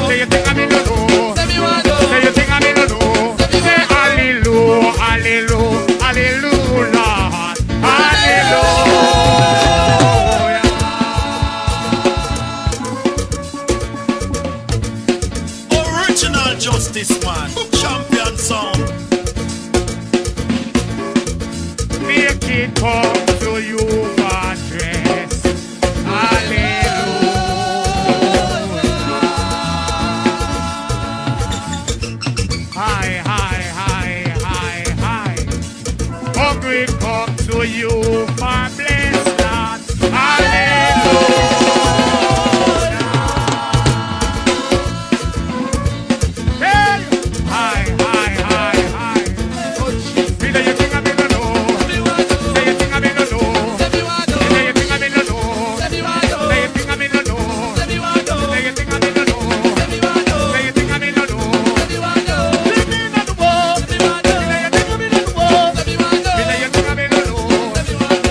Say you think I'm in the know. Say you think I'm in the know. Say hallelujah, hallelujah, hallelujah, hallelujah. Original Justice Man, champion sound. Make it come to you, address. Hallelujah. Hi, hi, hi, hi, hi. Hungry come to you, my blessed Lord. Hallelujah. Hey. Hi, hi, hi, hi. Peter, you think I'm in the know? Say you think I'm in the know? Say you think I'm in the know? Say you think I'm in the know? Say you think I'm in the know? Say you think I'm in the know? Leave me in the war. Say you think I'm in the war. Say you think I'm in the know?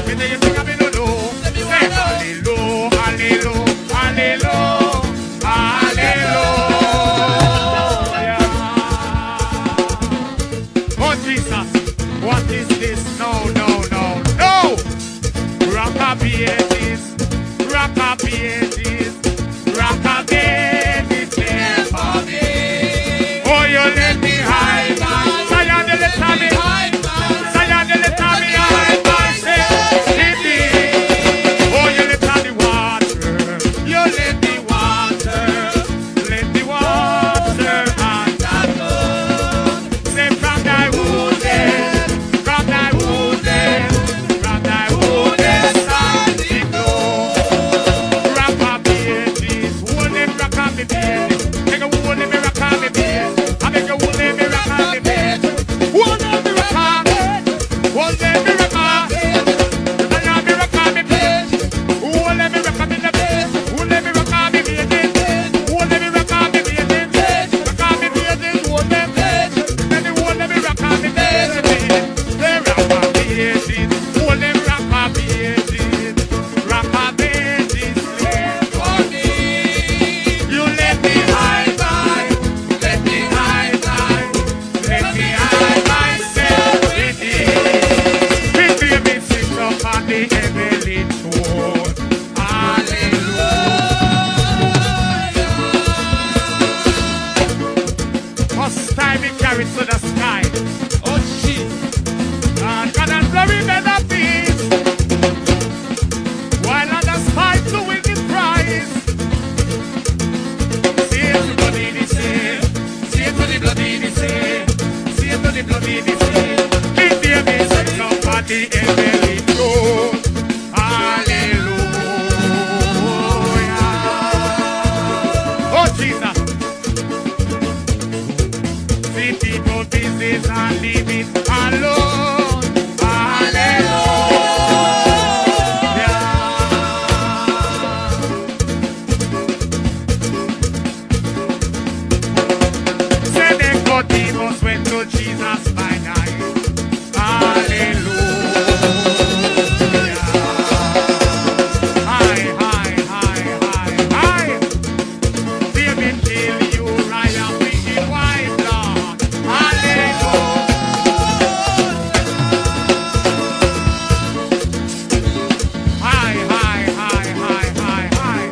Say you think I'm in the know? Say hallelujah, hallelujah, hallelujah, hallelujah. Oh Jesus, what is this? No, no, no, no! Rockabilly's, rockabilly's, rockabilly's there for me. Oh, you let me hide, Zion, you let me hide, Zion, you let me hide myself in thee. Oh, you let the water, you let the water, and that Lord. Say from thy wounded, from thy wounded, from thy wounded side it flows. Rock up here, Jesus, hold him, rock up the bed. Take a hold him, rock up the bed. I make a hold him, rock up the bed. Hold him, rock up the bed. Hold him, rock up the bed. I am the rock up the bed. Hold him, rock up the bed. Hold him, rock up the bed. Hold him, rock up the bed. Rock up the bed, hold him. Then you hold him, rock up the bed. They rock up the bed. Hold him, rock up the bed. Rock up the bed, slave for me. You let me hide by, let me hide by, let me hide myself with thee. Big baby sits up on the heavenly throne. Hallelujah. First time he carried to the sky. Oh shit. And God and glory made a peace. While others fight to win his prize. See it to the bloody the same. See it to the bloody the same. See it to the bloody the same. Big baby sits up on the heavenly throne. Hallelujah. Oh Jesus. See people business and leave it alone. Hallelujah. Say Nicodemus went to Jesus by night. Hallelujah. Hi, hi, hi, hi, hi. David kill you, Uriah, wicked wife, Lord. Hallelujah. Hi, hi, hi, hi, hi, hi.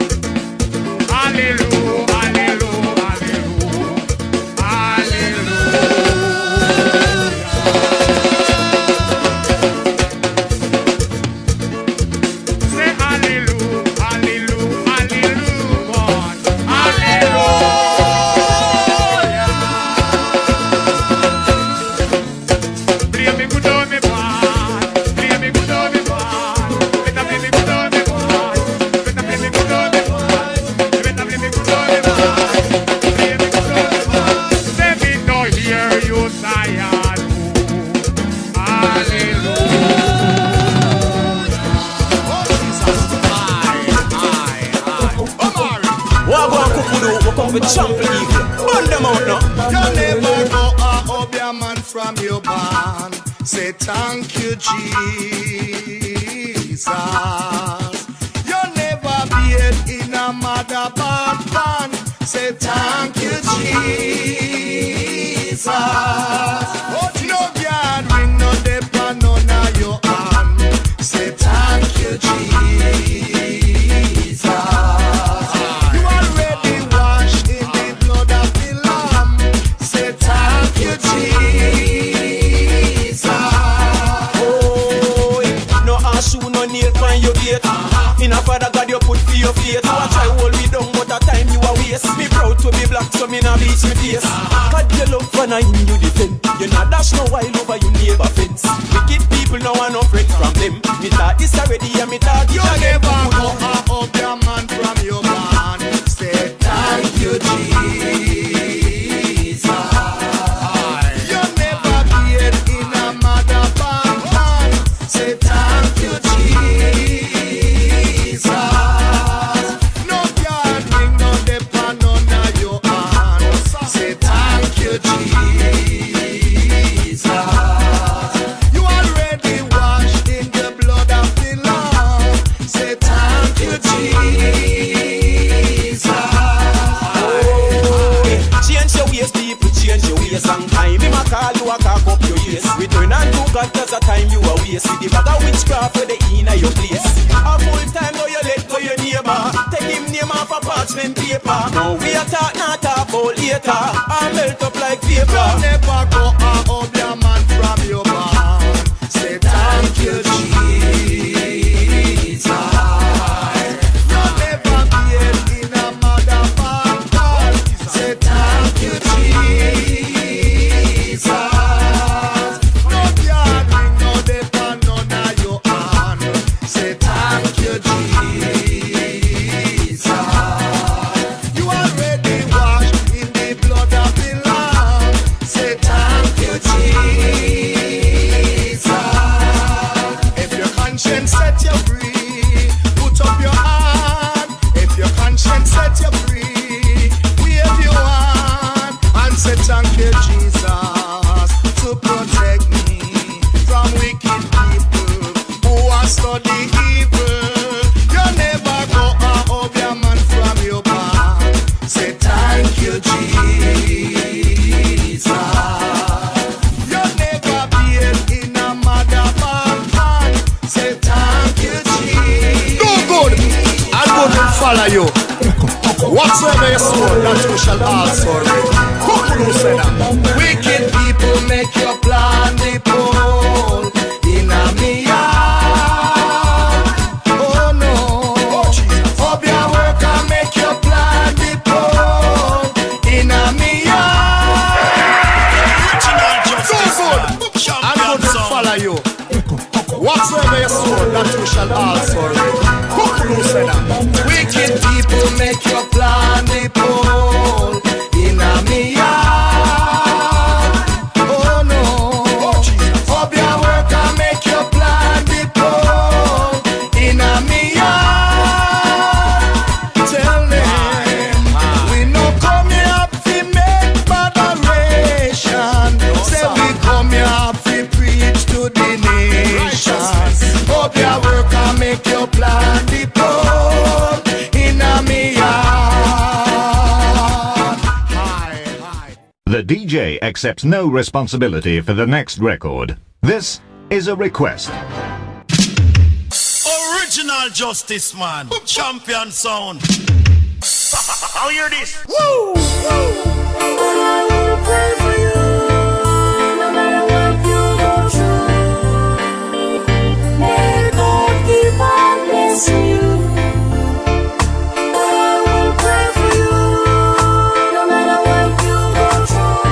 Hallelujah, hallelujah, hallelujah, hallelujah. Say hallelujah, hallelujah, hallelujah, God. Hallelujah. Play me good on me, boy. Play me good on me, boy. Better play me good on me, boy. Better play me good on me, boy. Better play me good on me, boy. Play me good on me, boy. Say me no hear you, Zion. Wagwan Kukudu, we come for champion evil. Burn them out now. You never go up your man from your band. Say thank you, Jesus. Jesus. You never been in a mother band. Say thank you, Jesus. Oh, no God ring no dep on none of your hand. Say thank you, Jesus. You already washed in the blood of the Lamb. Say thank you, Jesus. Oh, no shoe, no nail on your gate. In a Father God you put for your faith. I try hold me down, but a time you a waste. Me proud to be black, so me nah bleach me face. God you love when I in you defend. You not dash no while over you neighbor fence. Wicked people no want no friend from them. Me thought this already and me thought you never go up your man from your man. Say thank you, Jesus. You never been in a mother band. Say thank you, Jesus. No God ring no dep on none of your hand. Say thank you, Jesus. You already washed in the blood of the Lamb. Say thank you, Jesus. change your ways, people, change your ways. And time him a call you a cock up your ears. Return and do God cause the time you a waste. With the bag of witchcraft for the inner your place. A full time now you let go your neighbor. Take him name off a parchment paper. Now we a talk, not talk about later. I melt up like vapor. You never go up your man from your band. Say thank you, Jesus. You never been in a mother band. Say thank you, Jesus. No God ring no dep on none of your hand. Say thank you, Jesus. You already washed in the blood of the Lamb. Say thank you, Jesus. If your conscience set you free, put up your hand. If your conscience set you free, wave your hand and say thank you, Jesus, to protect me from wicked people who are study evil. You never go up your man from your band. Say thank you, Jesus. You never been in a mother band. Say thank you, Jesus. Do good, and good will follow you. Whatsoever you sow, that you shall also reap. Who said that? Wicked people make your plan the pole in a me yard. Oh no. Hope your work and make your plan the pole in a me yard. Do good, and good will follow you. Whatsoever you sow, that you shall also reap. Who said that? Wicked people make your plan the pole in a me yard. Oh no. Hope your work and make your plan the pole in a me yard. Tell them we no come here to make moderation. Say we come here to preach to the nations. Hope your work and make your plan the pole in a me yard. The DJ accepts no responsibility for the next record. This is a request. Original Justice Man, champion sound. I'll hear this. Woo! I will pray for you, no matter what you go through. May God keep on blessing you. I will pray for you, no matter what you go through.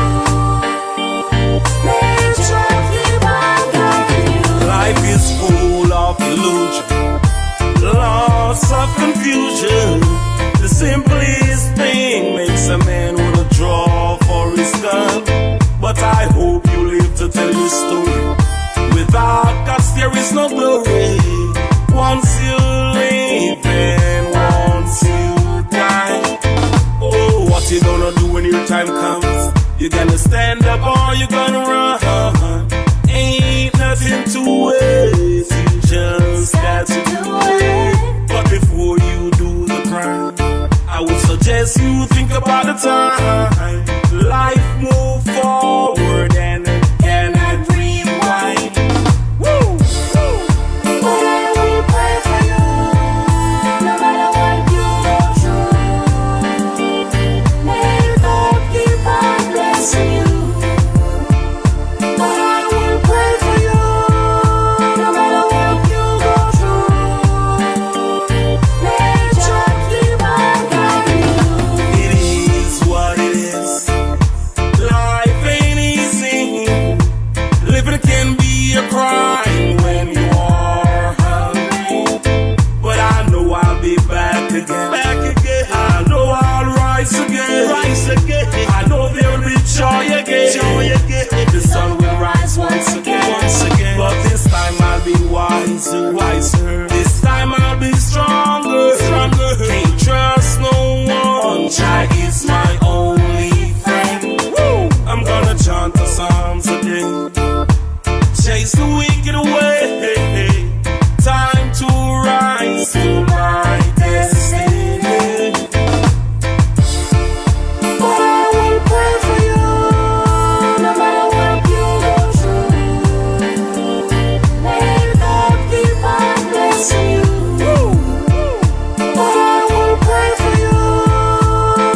May God keep on guiding you. Life is full of illusion, lots of confusion. The simplest thing makes a man wanna draw for his gun. But I hope you live to tell your story. Without guts there is no glory. Once you live and once you die. Oh, what you gonna do when your time comes? You gonna stand up or you gonna run? Ain't nothing to waste. You just got to suggest you think about the time life move forward and cannot rewind. Woo! But I will pray for you, no matter what you go through. May God keep on blessing you. But I will pray for you, no matter what you go through. May God keep on guiding you. It is what it is. Life ain't easy. Living can be a crime when you are hungry. But I know I'll be back again. I know I'll rise again. I know there'll be joy again. The sun will rise once again. But this time I'll be wiser. This time I'll be stronger. Can't trust no one. Jah is my only friend. Woo! I'm gonna chant the Psalms again. Chase the wicked away. Time to rise to my destiny. But I will pray for you, no matter what you go through. May God keep on blessing you. But I will pray for you,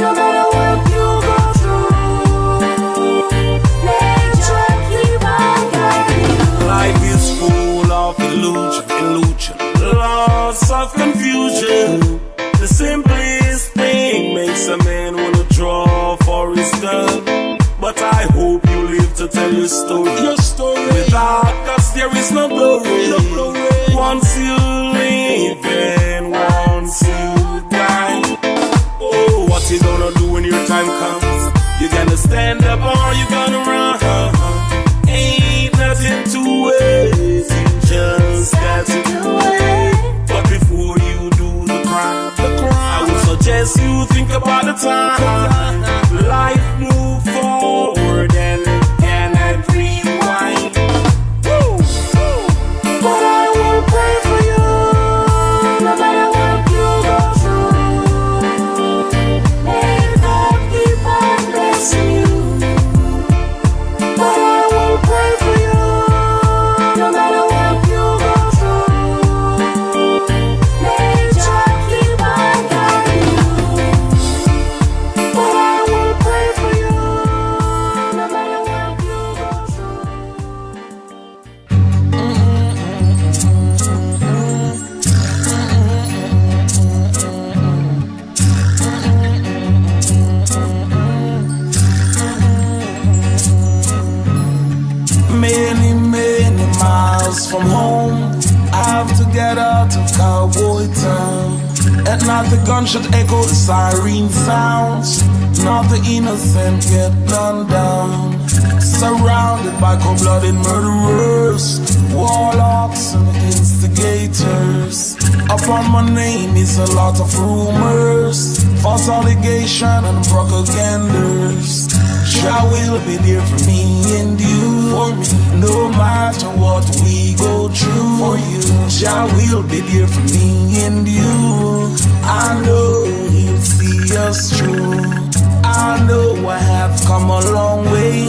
no matter what you go through. May God keep on guiding you. Life is full of illusion, lots of confusion. The simplest thing makes a man wanna draw for his gun. But I hope you live to tell your story. Without us there is no glory. Once you live and once you die. Oh, what you gonna do when your time comes? You gonna stand up or you gonna run? Ain't nothing to wait, you just got to do it. But before you do the crime, I would suggest you think about the time life move forward and cannot rewind. Woo! But I will pray for you, no matter what you go through. May God keep on blessing you. But I will pray for you, no matter what you go through. May God keep on guiding you. But I will pray for you, no matter what you go through. Many miles from home, I have to get out of cowboy town. At night the gunshot echo, the siren sounds. Not the innocent get gunned down. Surrounded by cold-blooded murderers, warlocks and instigators. Upon my name is a lot of rumors, false allegation and propagandas. Jah will be there for me and you, no matter what we go through. For you, Jah will be there for me and you. I know He'll see us through. I know I have come a long way.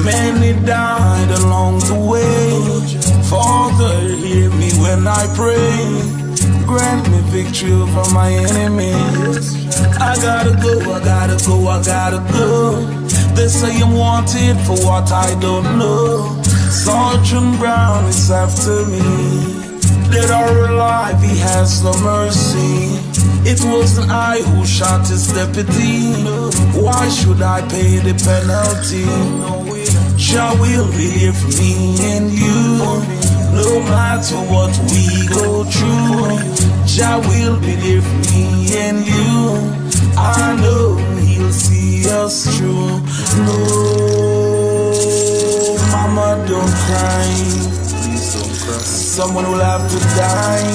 Many died along the way. Father, hear me when I pray. Grant me victory over my enemies. I gotta go, I gotta go, I gotta go. They say I'm wanted for what I don't know. Sergeant Brown is after me. Dead or alive, he has no mercy. It wasn't I who shot his deputy. Why should I pay the penalty? Jah will be here for me and you, no matter what we go through. Jah will be there for me and you. I know He'll see us through. No, mama, don't cry. Please don't cry. Someone will have to die,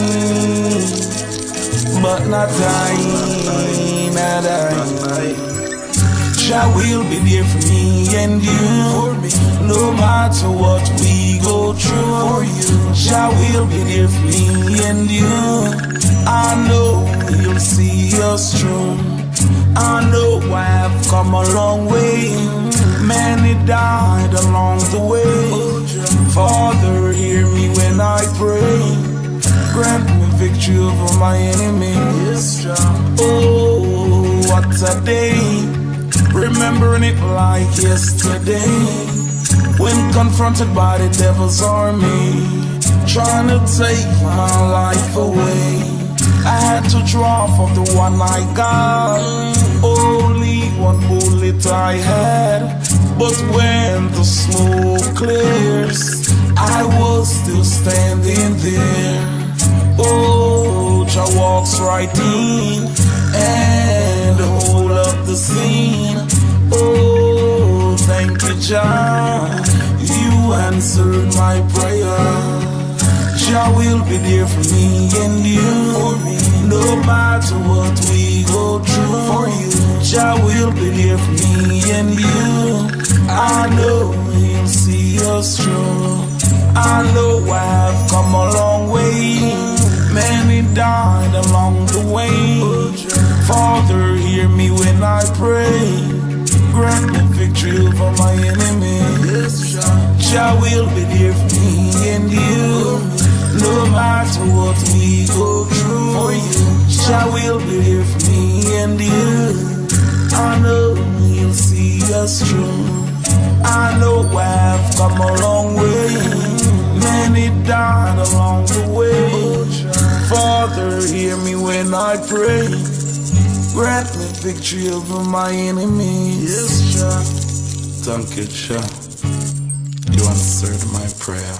but not dying, not dying. Jah will be there for me and you, no matter what we go through. Jah will be there for me and you. I know He'll see us through. I know I have come a long way. Many died along the way. Father, hear me when I pray. Grant me victory over my enemies. Oh, what a day. Remembering it like yesterday. When confronted by the devil's army, trying to take my life away, I had to draw from the one I got. Only one bullet I had, but when the smoke clears, I was still standing there. Oh, Jah walks right in and hold up the scene. Oh, thank you, Jah, you answered my prayer. Jah will be there for me and you, no matter what we go through. For you, Jah will be there for me and you. I know He'll see us through. I know I have come a long way. Many died along the way. Father, hear me when I pray. Grant me victory over my enemies. Jah will be there for me and you, no matter what we go through. For you, Jah will be there for me and you. I know He'll see us through. I know I have come a long way. Many died along the way. Father, hear me when I pray. Grant me victory over my enemies. Yes, Jah. Thank you, Jah. You answered my prayer.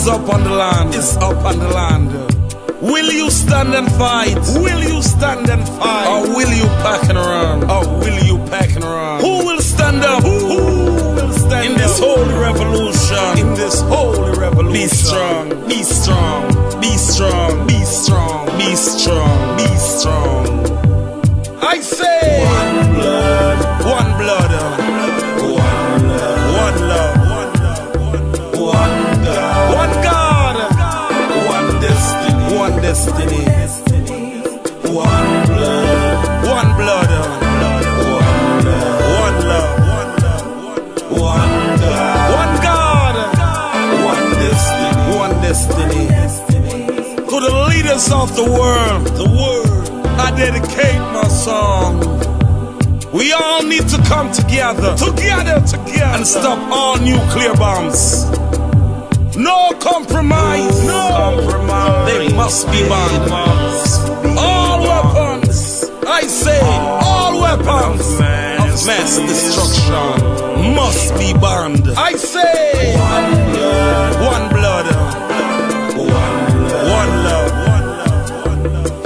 Up on the land, it's up on the land. Will you stand and fight? Will you stand and fight? Or will you pack and run? Or will you pack and run? Who will stand up? Who will stand in this holy revolution? In this holy revolution. Be strong, be strong, be strong, be strong, be strong, be strong. I say one blood, one blood, one love, one love. One destiny, one blood, one blood, one love, one God, one God, one destiny. To the leaders of the world, I dedicate my song. We all need to come together, and stop all nuclear bombs. No compromise, no compromise. They must be banned. All weapons, I say, all weapons of mass destruction must be banned. I say, one blood, one love,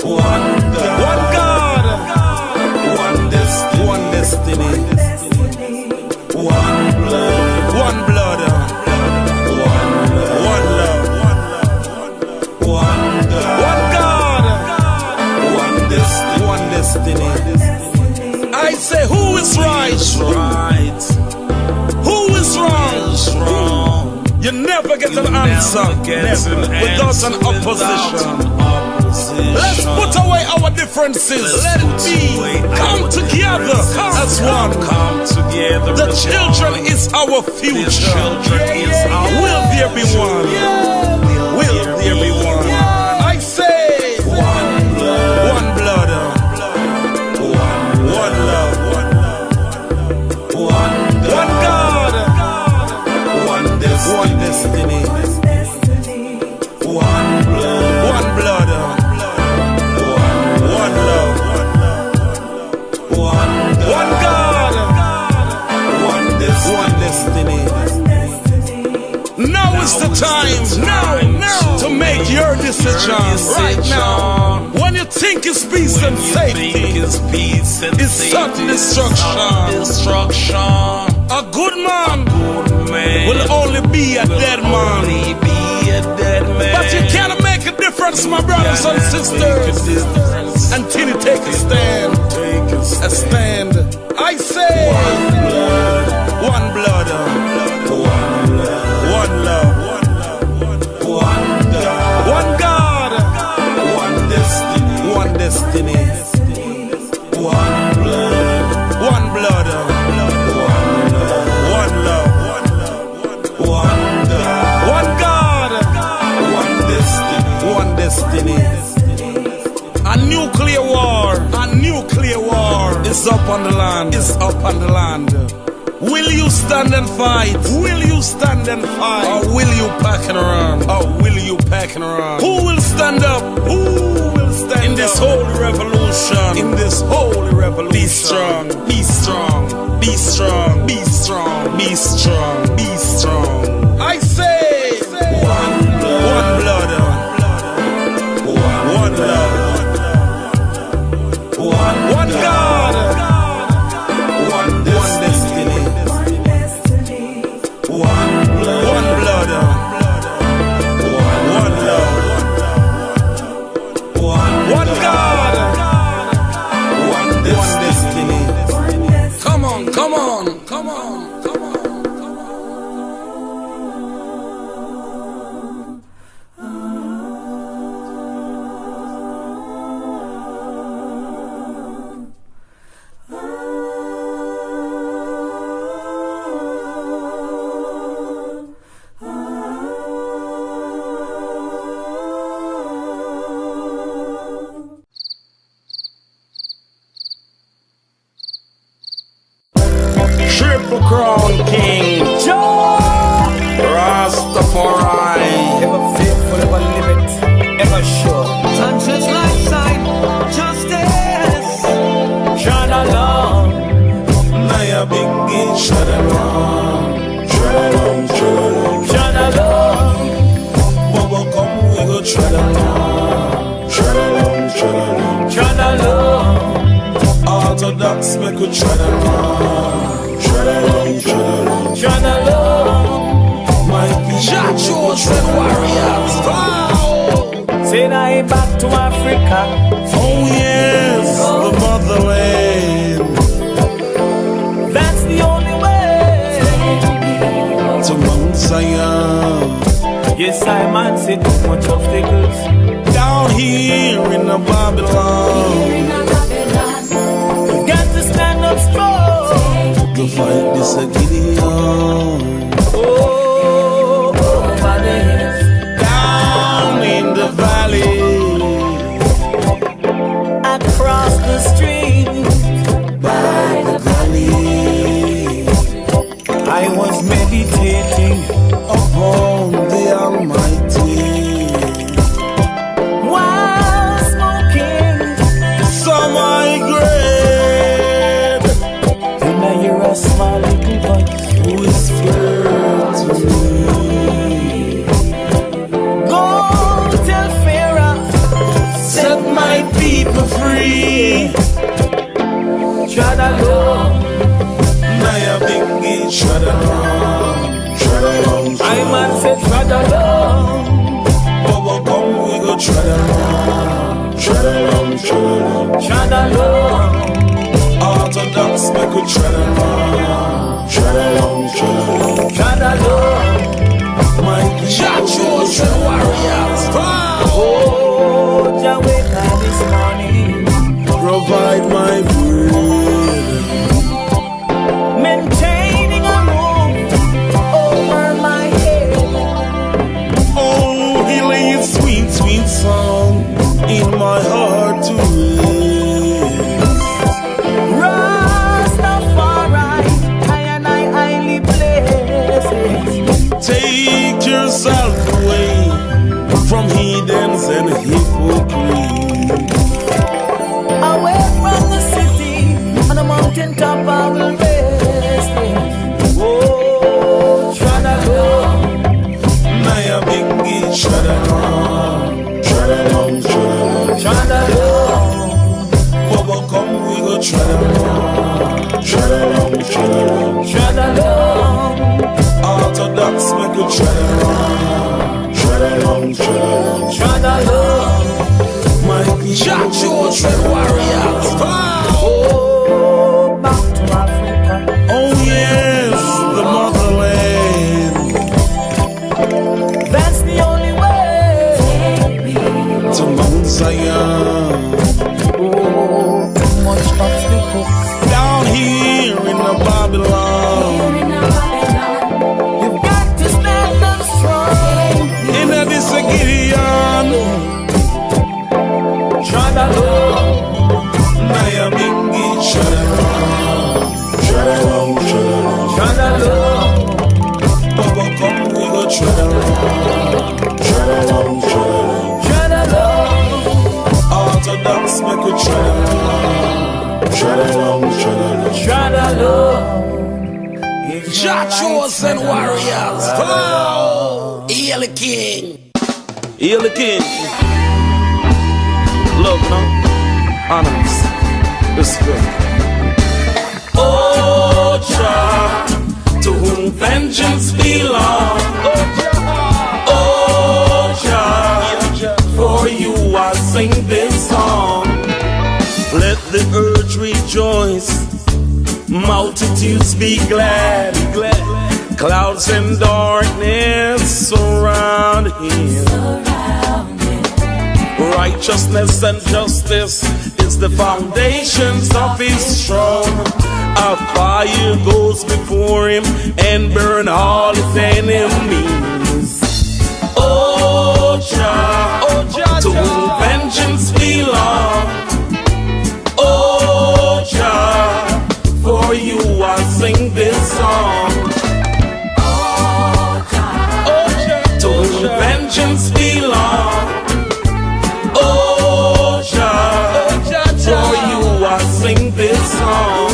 one God, one destiny, one blood, one blood. I say, who is right? Who is wrong? You never get an answer without an opposition. Let's put away our differences. Let it be. Come together as one. The children is our future. Will there be one? Will there be one? I say, one blood, one love, one God, one destiny, one blood, one love, one God, one destiny. No Now is the time, now, to make your decision. Right now, when you think it's peace and safety, it's sudden destruction. A good man will only be a dead man. But you can't make a difference, my brothers and sisters, until you take a stand. A stand. I say, one blood, one love, one God, one destiny, one blood, one love, one God, one destiny. A nuclear war is up on the land. Will you stand and fight? Will you stand and fight? Or will you packing around? Who will stand up? Who will stand in this holy revolution? Be strong, be strong, be strong, be strong, be strong, be strong. I say, one blood, one love, one God, one destiny, one blood, one love, one God, one destiny. Come on, come on, come on, come on. Triple Crown King Rastafari, ever faithful, ever limit, ever sure. Conscious lifestyle, justice. Shalom, Naya Bingi, Shalom, Shalom, Shalom, Shalom. Bobo come, we go Shalom, Shalom, Shalom, Shalom. Orthodox, make we Shalom, Shalom, Shalom, Shalom. My people, children, warriors. Say I back to Africa. Oh yes, the motherland. That's the only way to Mount Zion. Yes, I man say too much obstacles down here in the Babylon. We've got to stand up strong to fight this Gideon. Oh, over the hills, down in the valley, across the stream, by the valley. I was meditating upon the Almighty while smoking some high grade. Then I hear a small little voice whisper to me, go tell Pharaoh, set my people free. Shadalom, Naya Bingi, Shadalom, Shadalom. I man said Shadalom. Bobo come, we go Shadalom, Shadalom, Shadalom, Shadalom. Orthodox, make we Shadalom, Shadalom, Shadalom, Shadalom. My people, children, warriors. Oh, Jah wake up this morning, provide my bread, maintaining a roof over my head. Oh, he laid sweet, sweet song in my heart to live. Rastafari, I and I highly blessed. Take yourself away from heathens and hypocrites, away from the city, warriors. Flow. Hail the king. Hail the king. Love, no? Honors. Respect. Oh, Jah, to whom vengeance belongs. Oh, Jah, for you I sing this song. Let the earth rejoice, multitudes be glad. Clouds and darkness surround him. Righteousness and justice is the foundations of his throne. A fire goes before him and burn all his enemies. Oh Jah, to whom vengeance belongs. Oh Jah, for you I sing this song. Oh Jah, to whom vengeance belongs. Oh Jah, for you I sing this song.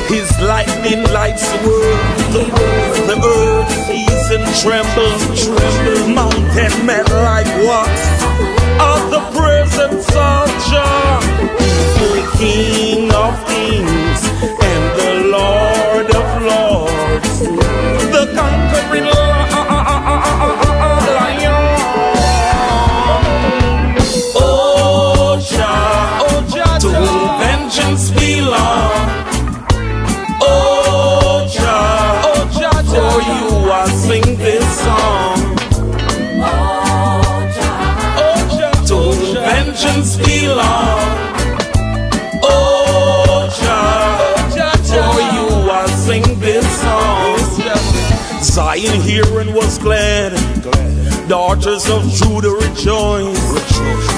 His lightning lights the world, the earth sees and trembles, mountain men like what? Of the presence of Jah, the King of kings and the Lord of lords, the conquering lion. Oh Jah, to whom vengeance belongs. Oh Jah, for you I sing this song. Oh Jah, to whom vengeance belongs. Oh Jah, for you I sing this song. Zion hear and was glad. Daughters of Judah rejoice.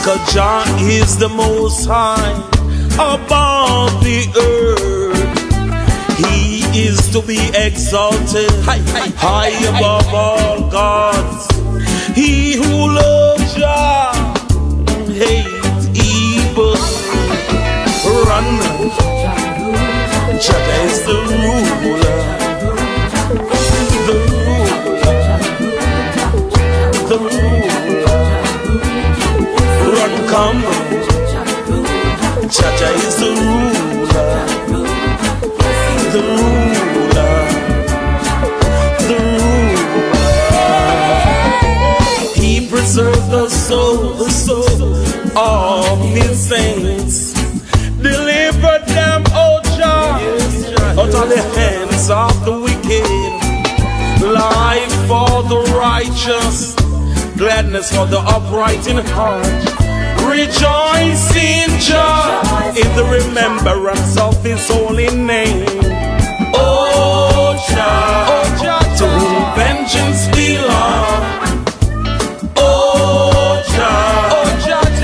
'Cause Jah is the most high above the earth. He is to be exalted, high above all gods. He who loves Jah hates evil. Run, Jah is the ruler, the ruler, the ruler. Run, come, Jah is the ruler. The ruler, the ruler. He preserves the soul of his saints. Deliver them, O Jah, out of the hands of the wicked. Life for the righteous, gladness for the upright in heart. Rejoice in Jah, in the remembrance of his holy name. Oh Jah, to whom vengeance belongs. Oh Jah,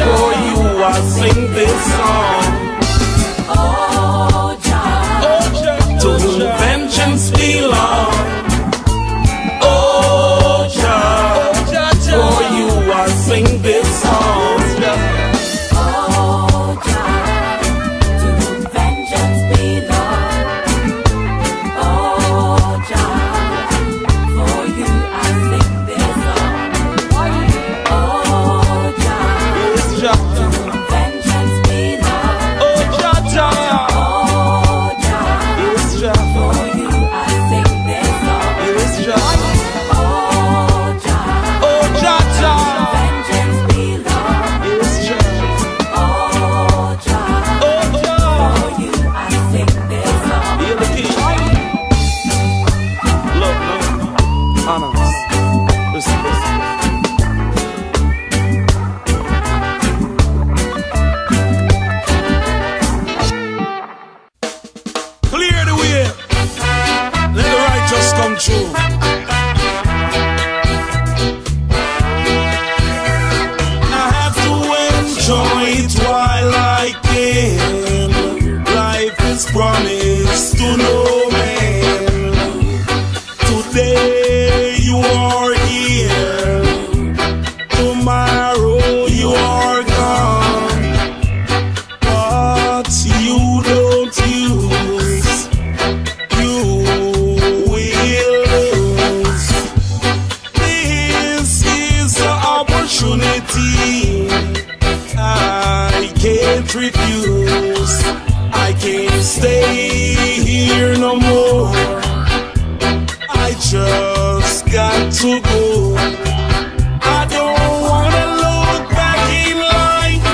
for you I sing this song. Oh Jah, to whom vengeance belongs. Oh Jah, for you I sing this song. to go. I don't wanna look back in life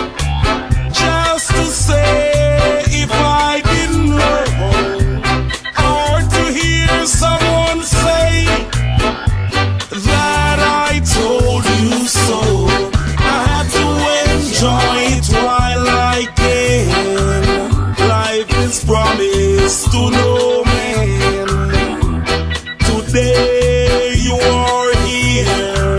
just to say if I didn't know, or to hear someone say that I told you so. I had to enjoy it while I can. Life is promised to no man. Today you are here,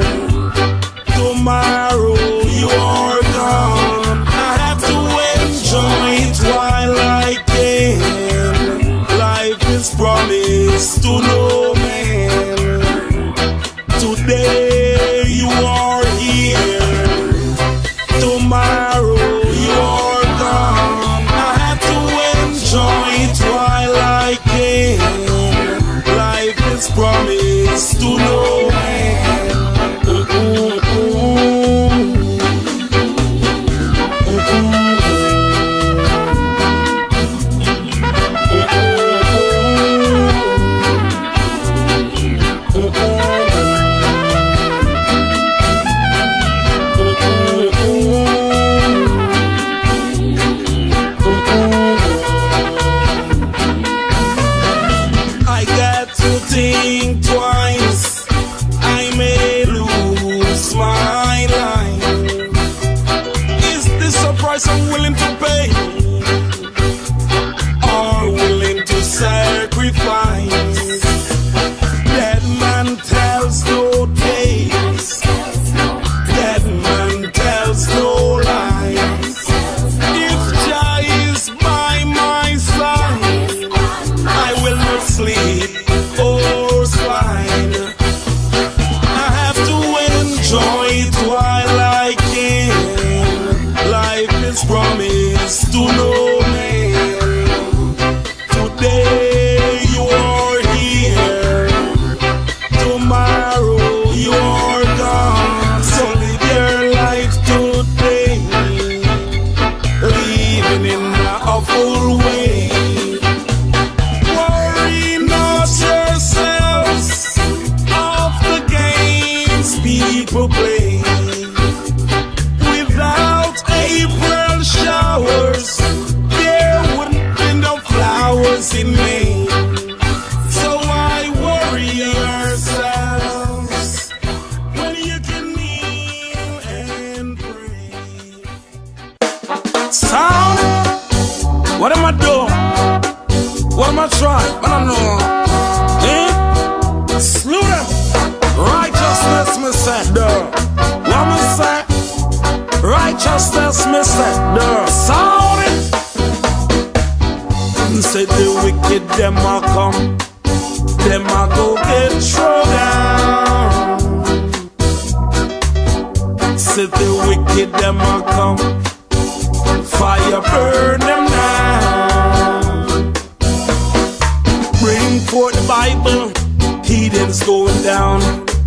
tomorrow you are gone. I have to enjoy it while I can. Life is promised to no man. Today you are here, tomorrow you are gone. I have to enjoy it while I can. Life is promised to no man. I got to think twice. I may lose my life. Is this a price I'm willing to pay, or willing to sacrifice? That man tells no tales. That man tells no lies. If Jah is by my side, I will not sleep or slide. I have to enjoy it while I can. Life is promised to no man. Today you are here, tomorrow you are gone. So live your life today, living in an awful way. Worry not yourselves of the games people play. Without April showers, there wouldn't be no flowers in May. So why worry yourselves when you can kneel and pray? Sound? What am I doing? What am I trying? I don't know. Eh? Slew them. Righteousness, me say, duh. What me say? Righteousness, me say, duh. Sound it. Say the wicked, them a come. Them a go get thrown down. Say the wicked, them a come. Fire burn them down. Bring forth the Bible, heathens going down.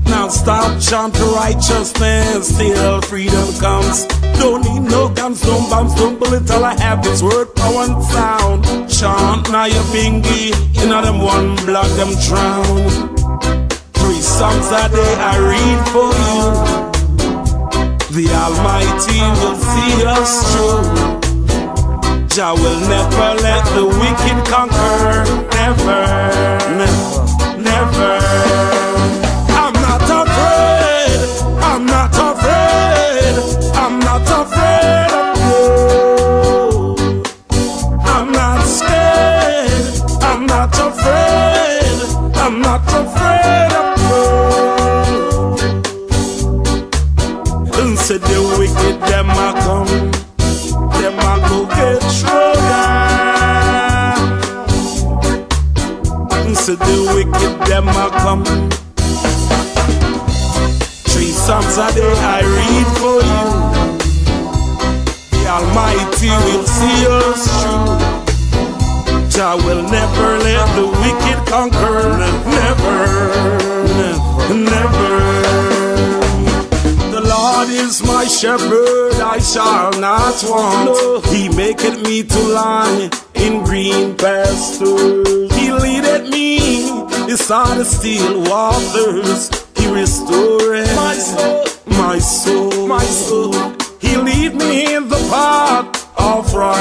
Now stop chanting righteousness till freedom comes. Don't need no guns, no bombs, don't bullet. All I have is word, power and sound. Chant now your bingy, in them one block them drown. 3 songs a day I read for you. The Almighty will see us through. Jah will never let the wicked conquer. Never, never, never. I'm not afraid. I'm not afraid. I'm not afraid of you. I'm not scared. I'm not afraid. I'm not afraid of you. And said the wicked them a come. Them a go get thrown down. So the wicked them a come. 3 Psalms a day I read for you. The Almighty will see us through. Jah will never let the wicked conquer. Never, never, never. The Lord is my shepherd, I shall not want. He maketh me to lie in green pastures. He leadeth me beside the still waters. He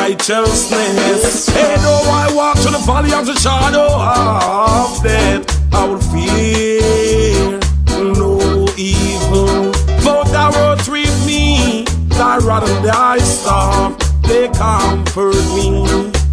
righteousness. Hey, though I walk through the valley of the shadow of death, I will fear no evil. For thou art with me, thy rod and thy staff, they comfort me.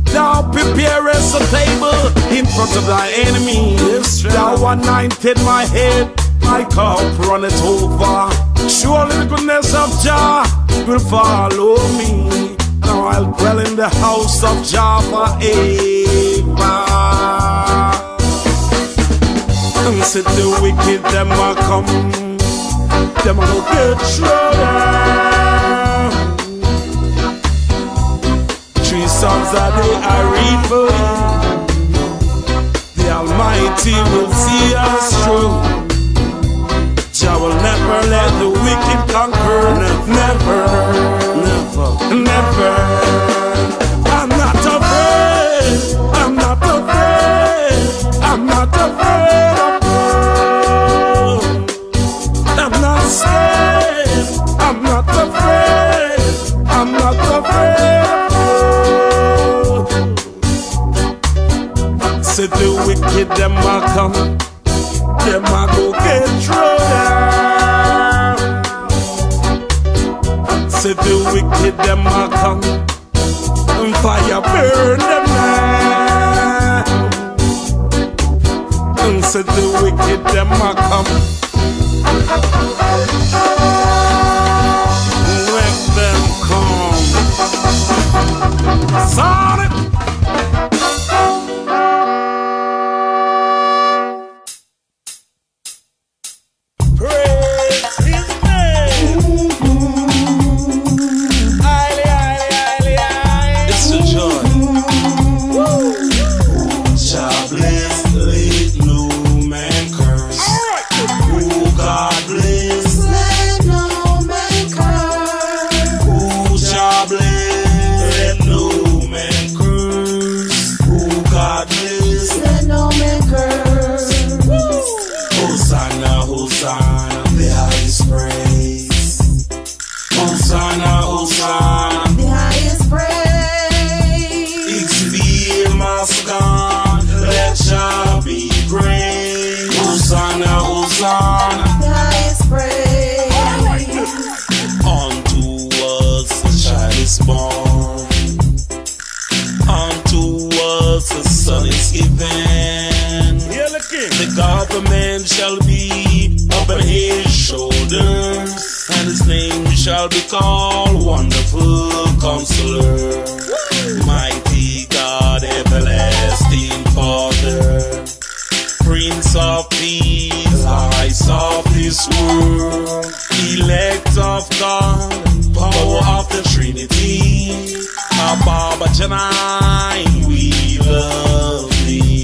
Thou preparest a table in front of thy enemies. Thou anointed my head, my cup runneth over. Surely the goodness of Jah will follow me. Now I'll dwell in the house of Jah forever. And said the wicked, them a come, them a go get trouble. 3 songs a day I read for you. The Almighty will see us through. Jah will never let the wicked conquer. Never, never, never. I'm not afraid. I'm not afraid. I'm not afraid of God. I'm not scared. I'm not afraid. I'm not afraid of God. Said the wicked them a come, them a go get thrown down. Said the wicked them a come, and fire burn them now. And said the wicked them a come, let them come. Sonic. Shall be upon his shoulders, and his name shall be called Wonderful Counselor, Mighty God, Everlasting Father, Prince of Peace, Light of this world, Elect of God, Power of the Trinity, Abba Janai, we love thee.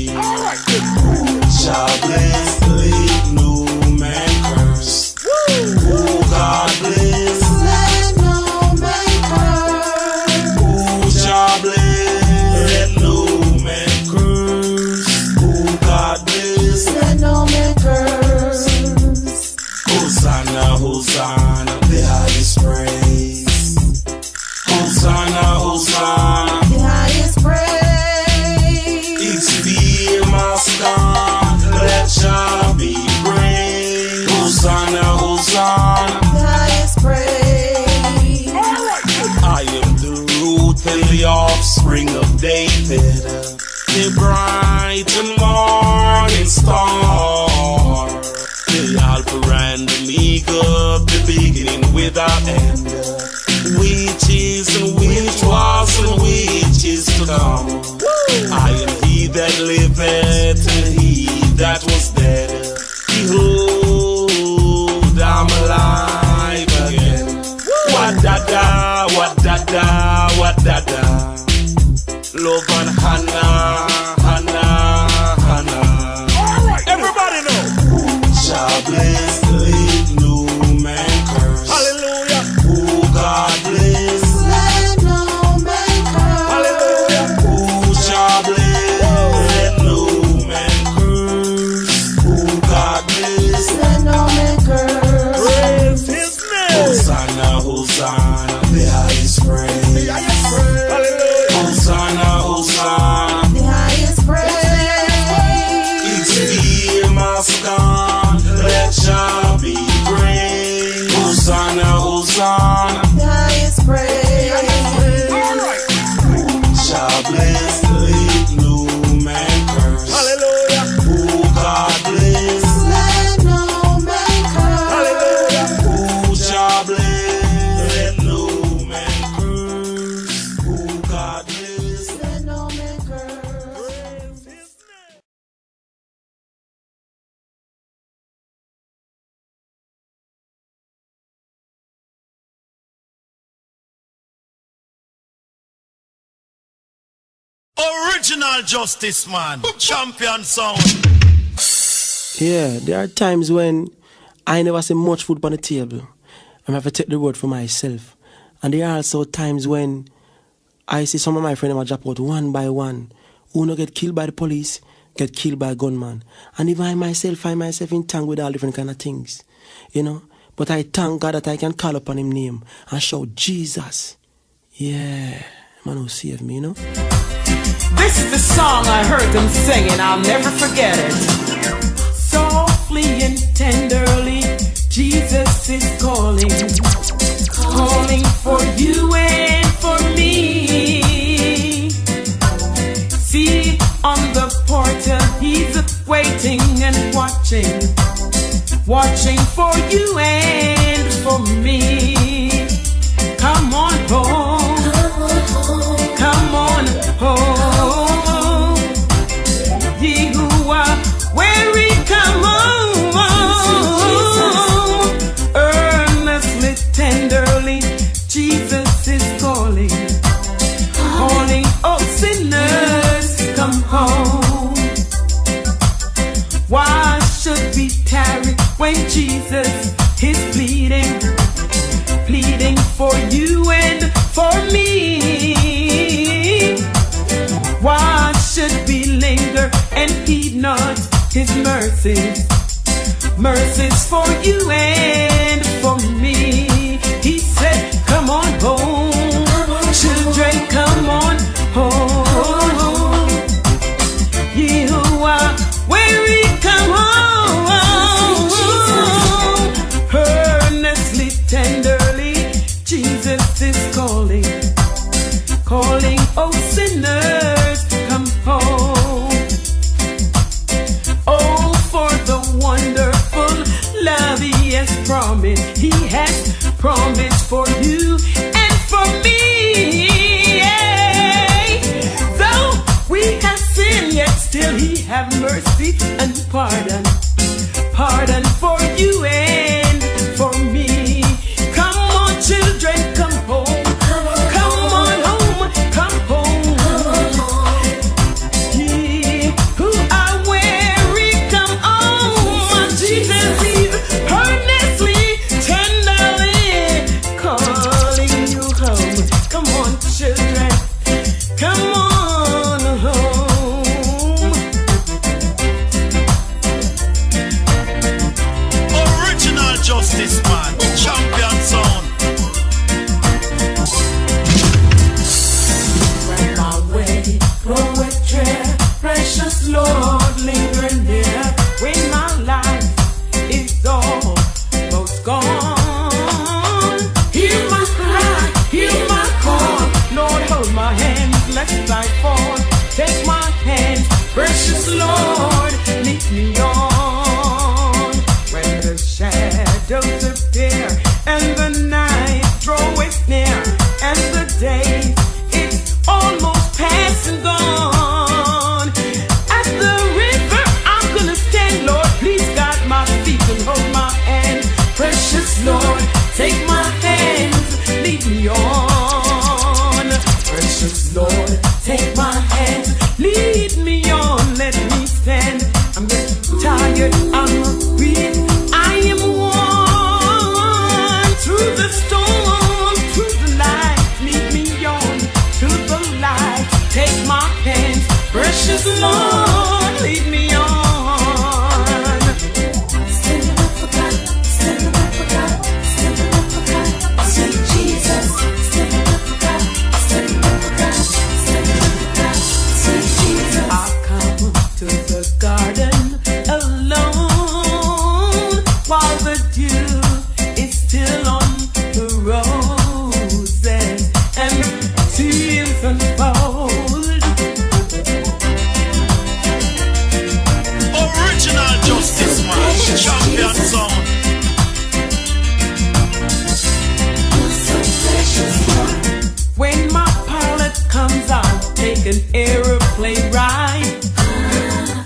Shall bless, let no man curse. Oh, God bless, let no man curse. Oh, shall bless, let no man curse. Oh, God bless, let no man curse. Hosanna, Hosanna, the highest praise. Hosanna, Hosanna, the highest praise. It's the Master. Let shall be praised. Hosanna, Hosanna, the highest praise. I am the root and the offspring of David, the bright and morning star, the Alpha and Omega, the beginning without end, which is and which was and which is to come. I am he that liveth and he that was dead. Behold, I'm alive again. What-da-da, what-da-da, what-da-da. Love and Hannah, Hannah, Hannah. All right, everybody know. Shall bless, let no man curse. Hallelujah. Oh, God bless, let no man curse. Hallelujah. Oh, shall bless, let no man curse. Oh, God bless, let no man curse. Praise his name. Hosanna, Hosanna, the highest praise. Hallelujah. Original Justice, man. Champion sound. Yeah, there are times when I never see much food on the table. I have to take the word for myself. And there are also times when I see some of my friends drop out one by one. Who no get killed by the police, get killed by a gunman. And even I myself find myself in tongue with all different kind of things. You know? But I thank God that I can call upon Him name and shout, Jesus. Yeah. Man who saved me, you know? This is the song I heard them singing, I'll never forget it. Softly and tenderly, Jesus is calling, calling for you and for me. See, on the portal, He's waiting and watching, watching for you and for me. Come on home, come on home. Ye who are weary, come home. Earnestly, tenderly, Jesus is calling, calling, oh sinners, come home. Why should we tarry when Jesus is pleading, pleading for you and for me? Why should we linger and heed not His mercies, mercies for you and for me? He said, come on home, children, come on home. Ye who are weary, come home. Earnestly, tenderly, Jesus is calling, calling, oh sinners, come home. Oh, for the wonderful love He has promised. He has promised for you and for me. Yeah. Though we have sinned, yet still He have mercy and pardon, pardon for you and for me. Come on, children, come home. Come on home, come home. Ye who are weary, come home. Jesus is earnestly, tenderly calling you home. Come on, children, come on home. Original Justice, man. Champion sound. My way, poetry, precious Lord, lingering there when my life is almost gone. Hear my cry, hear my call, Lord, hold my hand, lest I fall. Take my hand, precious Lord, lead me on. When the shadows appear and the night draweth near and the day is almost past and gone, at the river I'm gonna stand, Lord, please guide my feet and hold my hand. Precious Lord, take my hands, lead me on. Precious Lord, take my hands, lead me on, let me stand. I'm getting tired, I'm weak, I am worn. Through the storm, through the light, lead me on to the light. Take my hands, precious Lord, lead me on. Standing up for God, standing up for God, standing up for God, sweet Jesus. Standing up for God, standing up for God, standing up for God, sweet Jesus. I come to the garden alone while the dew is still on the roses and tears unfold. Original Justice, man. Champion sound. When my pilot comes out, take an aeroplane ride,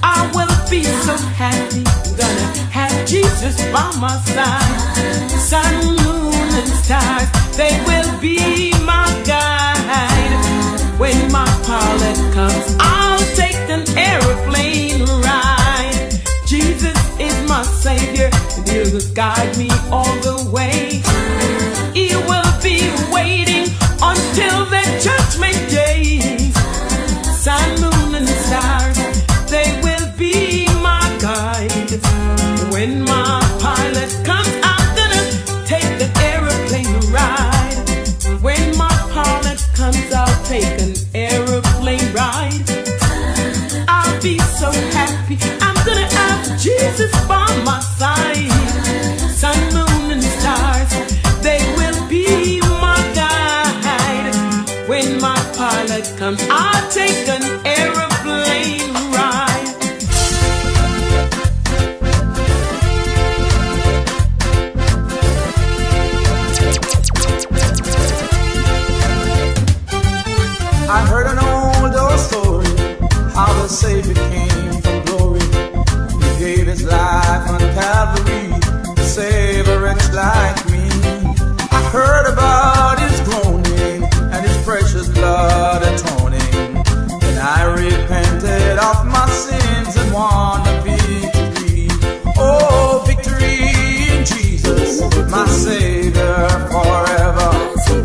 I will be so happy. Gonna have Jesus by my side. Sun, moon, and stars, they will be my guide. When my pilot comes, I'll take an aeroplane ride. Jesus is my Savior, and He'll guide me all the way. He will be waiting until the judgment day. Sun, moon, and stars, they will be my guide. When my pilot comes, I'm gonna take the aeroplane ride. When my pilot comes, I'll take an aeroplane ride. I'll be so happy, I'm gonna have Jesus by my side. Sun, moon, and stars, they will be my guide. When my pilot comes, I'll take an aeroplane ride. I heard an old story, how the Savior came from glory. He gave his life on Calvary to save a wretch like me. I heard about his groaning and his precious blood atoning. And I repented of my sins and won the victory. Oh, victory in Jesus, my Savior forever.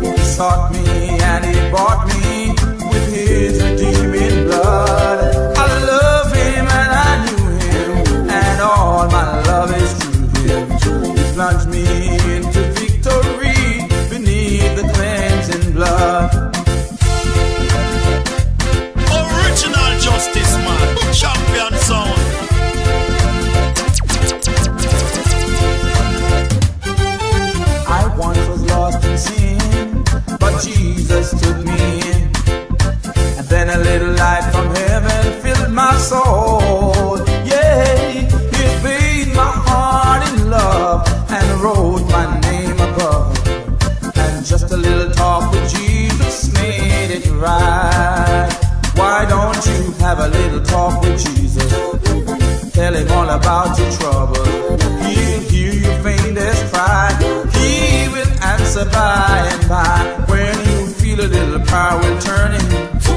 He sought me and he bought me with his redeeming blood. I love him and I knew him, and all my love is through him. He plunged me into victory beneath the cleansing blood. Original Justice Man, champion sound. I once was lost in sin, but Jesus took me in. And then a little light from heaven filled my soul. Yeah, He bathed my heart in love and wrote my name above. And just a little talk with Jesus made it right. Why don't you have a little talk with Jesus? Tell Him all about your trouble. He'll hear your faintest cry. He will answer by and by. When you feel a little power turning,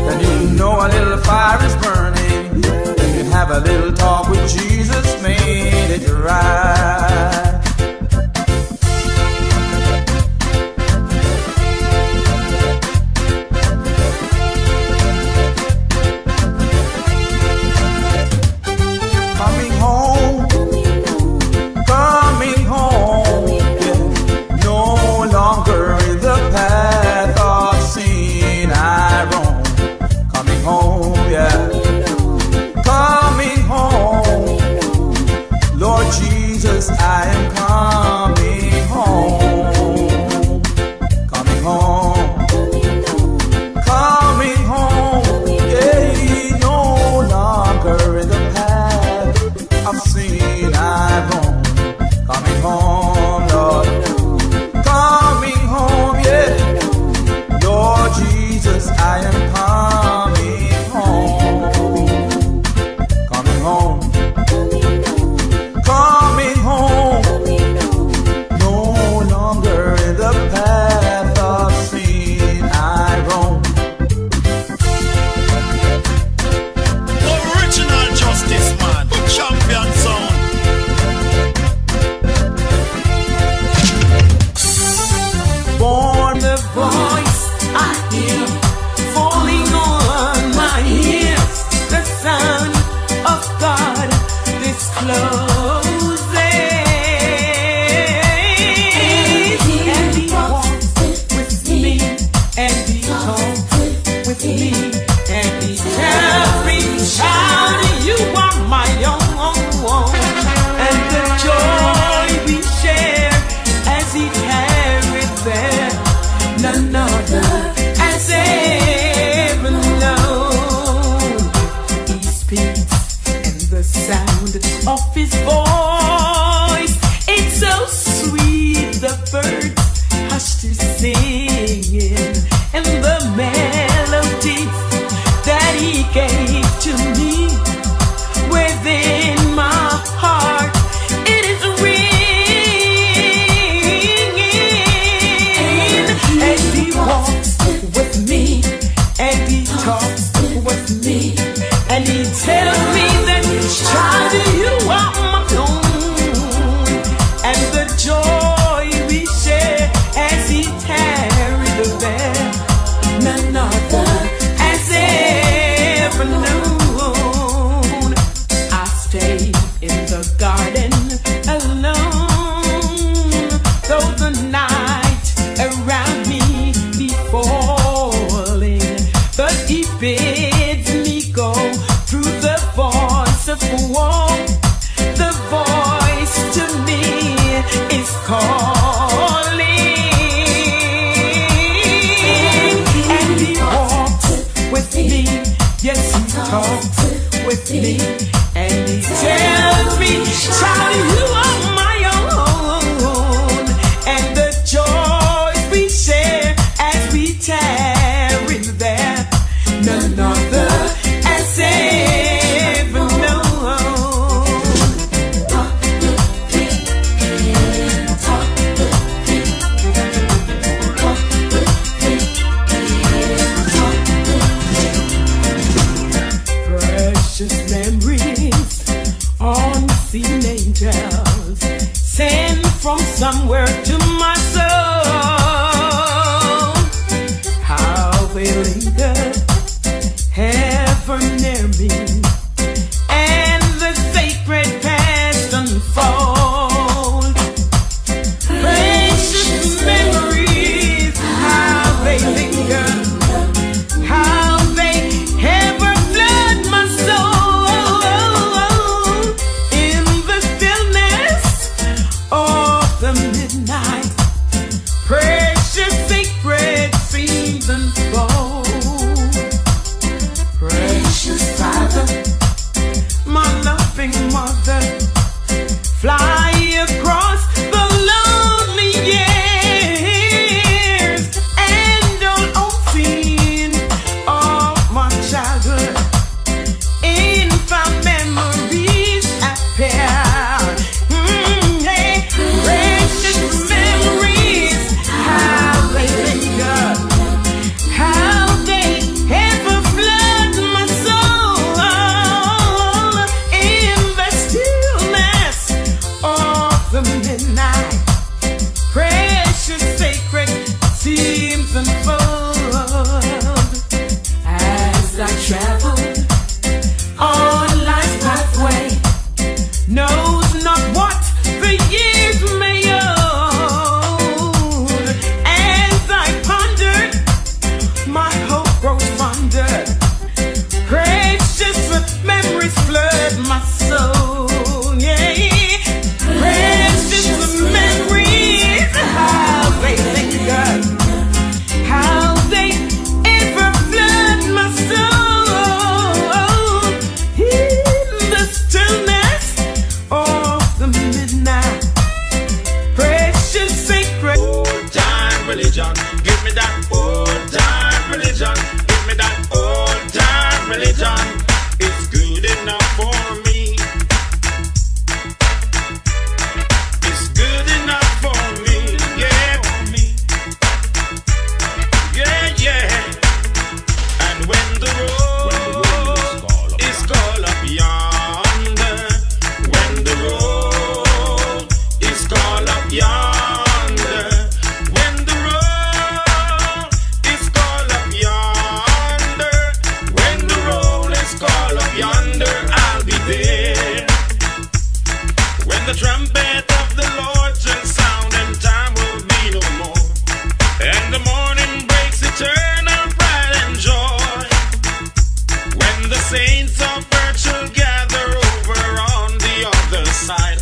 and you know a little fire is burning, and you have a little talk with Jesus, made it right. Coming home, yeah. No longer in the path of sin I roam. Coming home, yeah. Coming home, Lord Jesus, I calling, and he walks with me. Yes, he talks with me, and he tells me, child, you are my own, and the joys we share as we tarry there, none other has ever known. Precious memories, unseen angels, sent from somewhere to my soul. How they linger ever near me, and the sacred past unfold. Precious memories, how they linger, how they ever flood my soul. In the stillness of the midnight, precious sacred scenes unfold. Precious Father, my loving mother, fly across the lonely years, and all unseen of my childhood, infant memories appear. Hey, precious memories, how they linger, how they ever flood my soul. In the stillness of the midnight, precious sacred seems unfold. As I travel on life's pathway, knows not what the years may hold. As I pondered, my hope grows fonder. Precious memories flood my soul. Yeah, precious memories, how they linger, how they ever flood my soul. In the stillness of the midnight, precious sacred Old time religion, give me that old time religion, give me that old time religion. It's good enough for me. It's good enough for me, yeah, yeah, yeah. And when the road is called up yonder, when the road is called up yonder, when the road is called up yonder, when the road is called up yonder, I'll be there. When the trumpet of the Lord shall sound, and time will be no more, and the morning breaks eternal pride and joy. When the saints of earth shall gather over on the other side,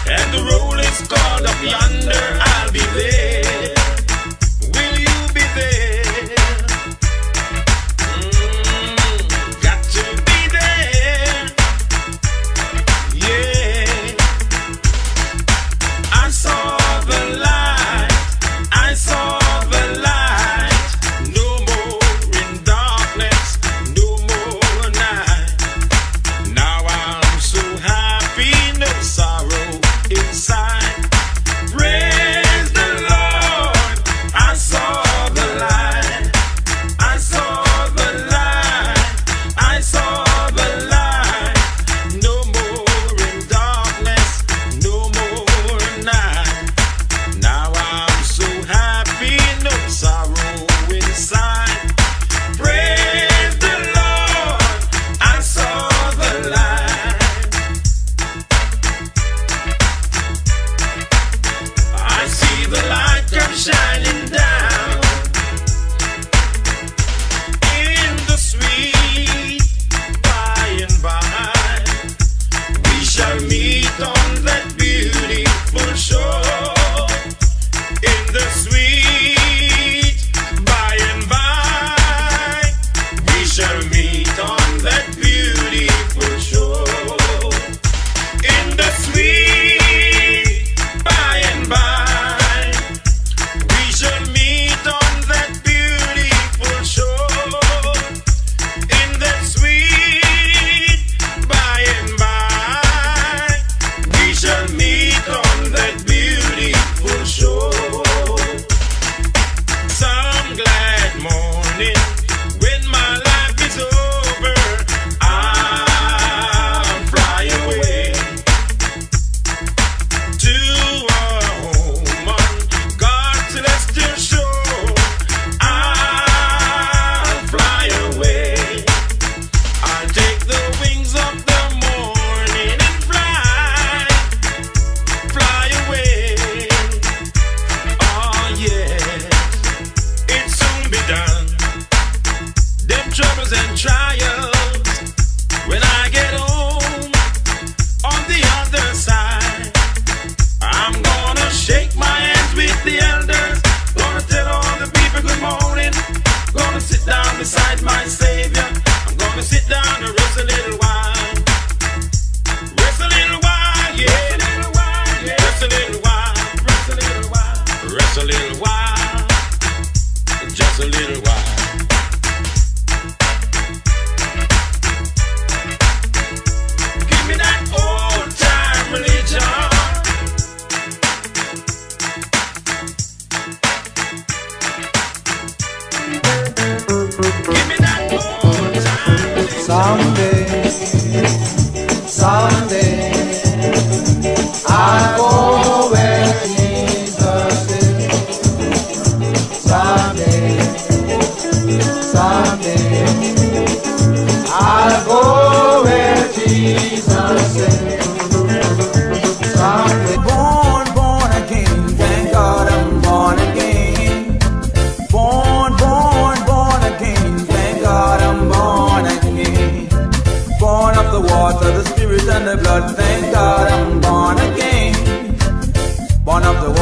and the roll is called up yonder,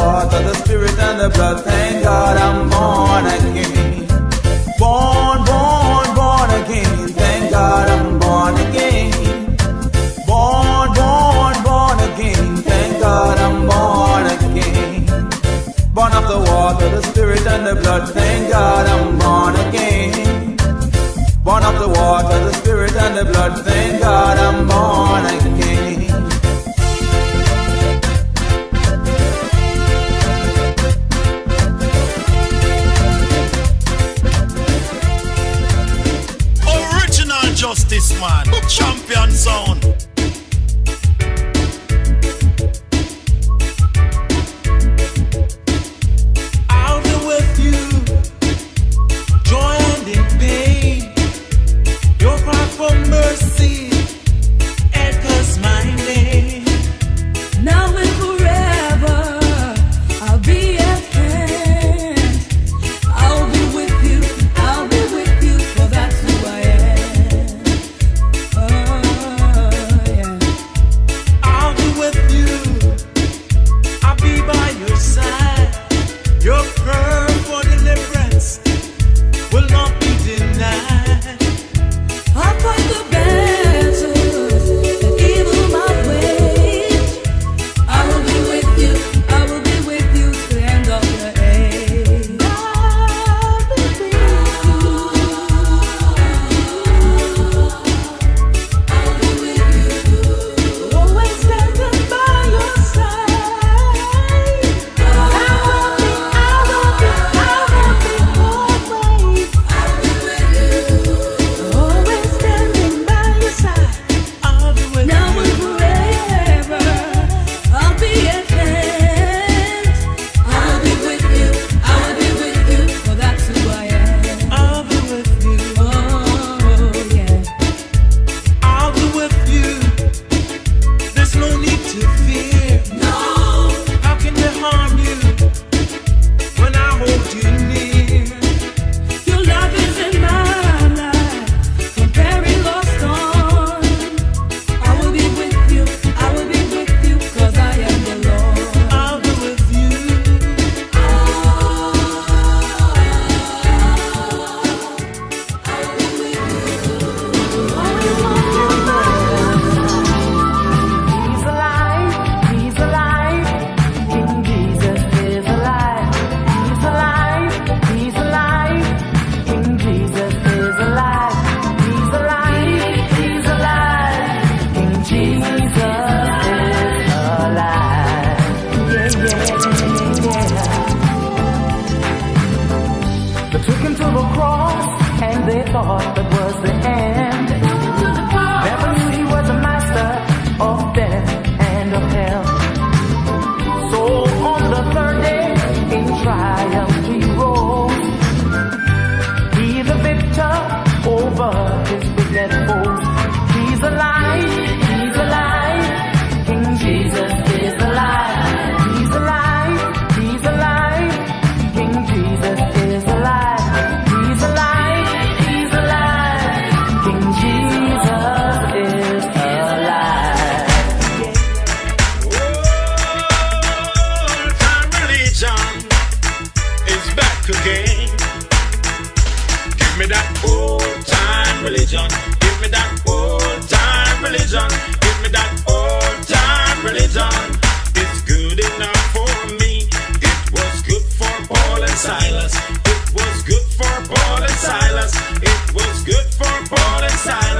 water, the spirit and the blood. Thank God I'm born again. Born, born, born again. Thank God I'm born again. Born, born, born again. Thank God I'm born again. Born of the water, the spirit and the blood. Thank God I'm born again. Born of the water, the spirit and the blood. Thank God I'm born again. Original Justice Man, champion sound. I'll be with you, joy and in pain. Your cry for mercy echoes my name. Now and forever, I'll be at hand. I'll be with you, for that's who I am. Oh, yeah. I'll be with you, I'll be by your side. Your prayer for deliverance will not be denied. I'll fight the battles that evil might wage. I will be with you to the end of the age. I'll be with you. I'll be with you. Always standing by your side. I will be always. I'll be with you. Always standing by your side. I'll be with now you. And forever, I'll be at hand. I'll be with you, for that's who I am. I'll be with you, oh yeah. I'll be with you, there's no need to fear. No. How can they harm you when I hold you near? Your love is in my life, from very lost on. I will be with you, cause I am the Lord. I'll be with you. He's alive, King Jesus is alive. He's alive, King Jesus is alive. He's alive, King Jesus is alive. Yeah. They took him to the cross and they thought that was the end. Never knew he was a master of death and of hell. So on the third day, in triumph he rose. He the victor over his wicked foes. He's alive, King Jesus is alive. He's alive, King Jesus is alive. He's alive, King Jesus is alive. Old-time religion is back again. Give me that old-time religion. Give me that old-time religion. Give me that old-time religion. It's good enough for me. It was good for Paul and Silas. It was good for Paul and Silas. It was good for Paul and Silas.